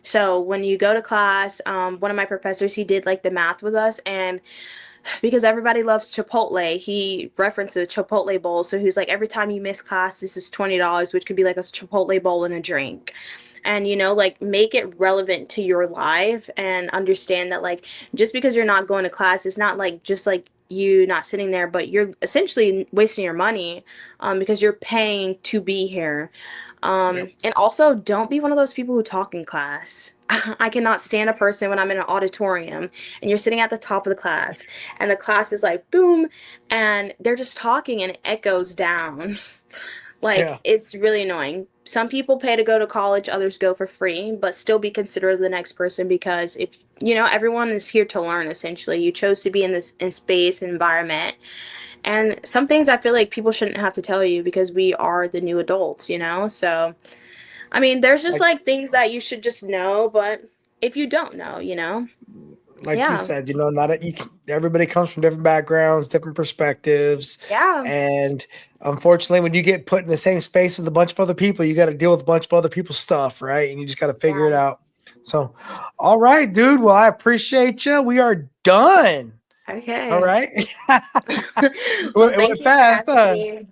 so when you go to class, one of my professors, he did like the math with us, and because everybody loves Chipotle, he references Chipotle bowl. So he's like, every time you miss class, this is $20, which could be like a Chipotle bowl and a drink. And like make it relevant to your life and understand that like just because you're not going to class, it's not like just like you not sitting there, but you're essentially wasting your money because you're paying to be here. yep. And also, don't be one of those people who talk in class. I cannot stand a person when I'm in an auditorium and you're sitting at the top of the class and the class is like boom and they're just talking and it echoes down. Like, Yeah. it's really annoying. Some people pay to go to college, others go for free, but still be considerate of the next person because if, everyone is here to learn essentially. You chose to be in this in space environment. And some things I feel like people shouldn't have to tell you because we are the new adults. So, I mean, there's just Like like things that you should just know, but if you don't know. like you Yeah. said, not everybody comes from different backgrounds, different perspectives, Yeah. and unfortunately, when you get put in the same space with a bunch of other people, you got to deal with a bunch of other people's stuff, right? And you just got to figure it Yeah. out. So, all right, dude. Well, I appreciate you. We are done. All Okay. right. Well, It thank went you for fast, having huh? me.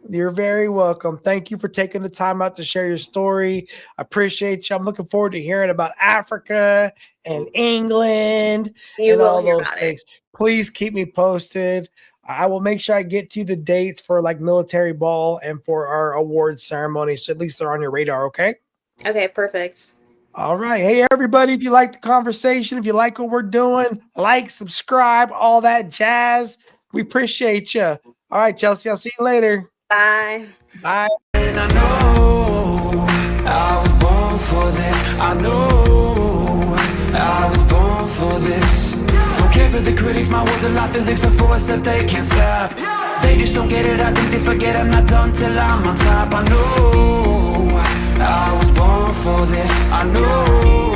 You're very welcome. Thank you for taking the time out to share your story. I appreciate you. I'm looking forward to hearing about Africa and England You and will all hear those about it. things. Please keep me posted. I will make sure I get to you the dates for like military ball and for our award ceremony. So at least they're on your radar. Okay. Okay, perfect. All right. Hey, everybody, if you like the conversation, if you like what we're doing, like, subscribe, all that jazz. We appreciate you. All right, Chelsea. I'll see you later. Bye. Bye. And I know I was born for this. I know I was born for this. Don't care for the critics, my words are like physics, a force that they can't stop. They just don't get it, I think they forget I'm not done till I'm on top. I know I was born for this. I know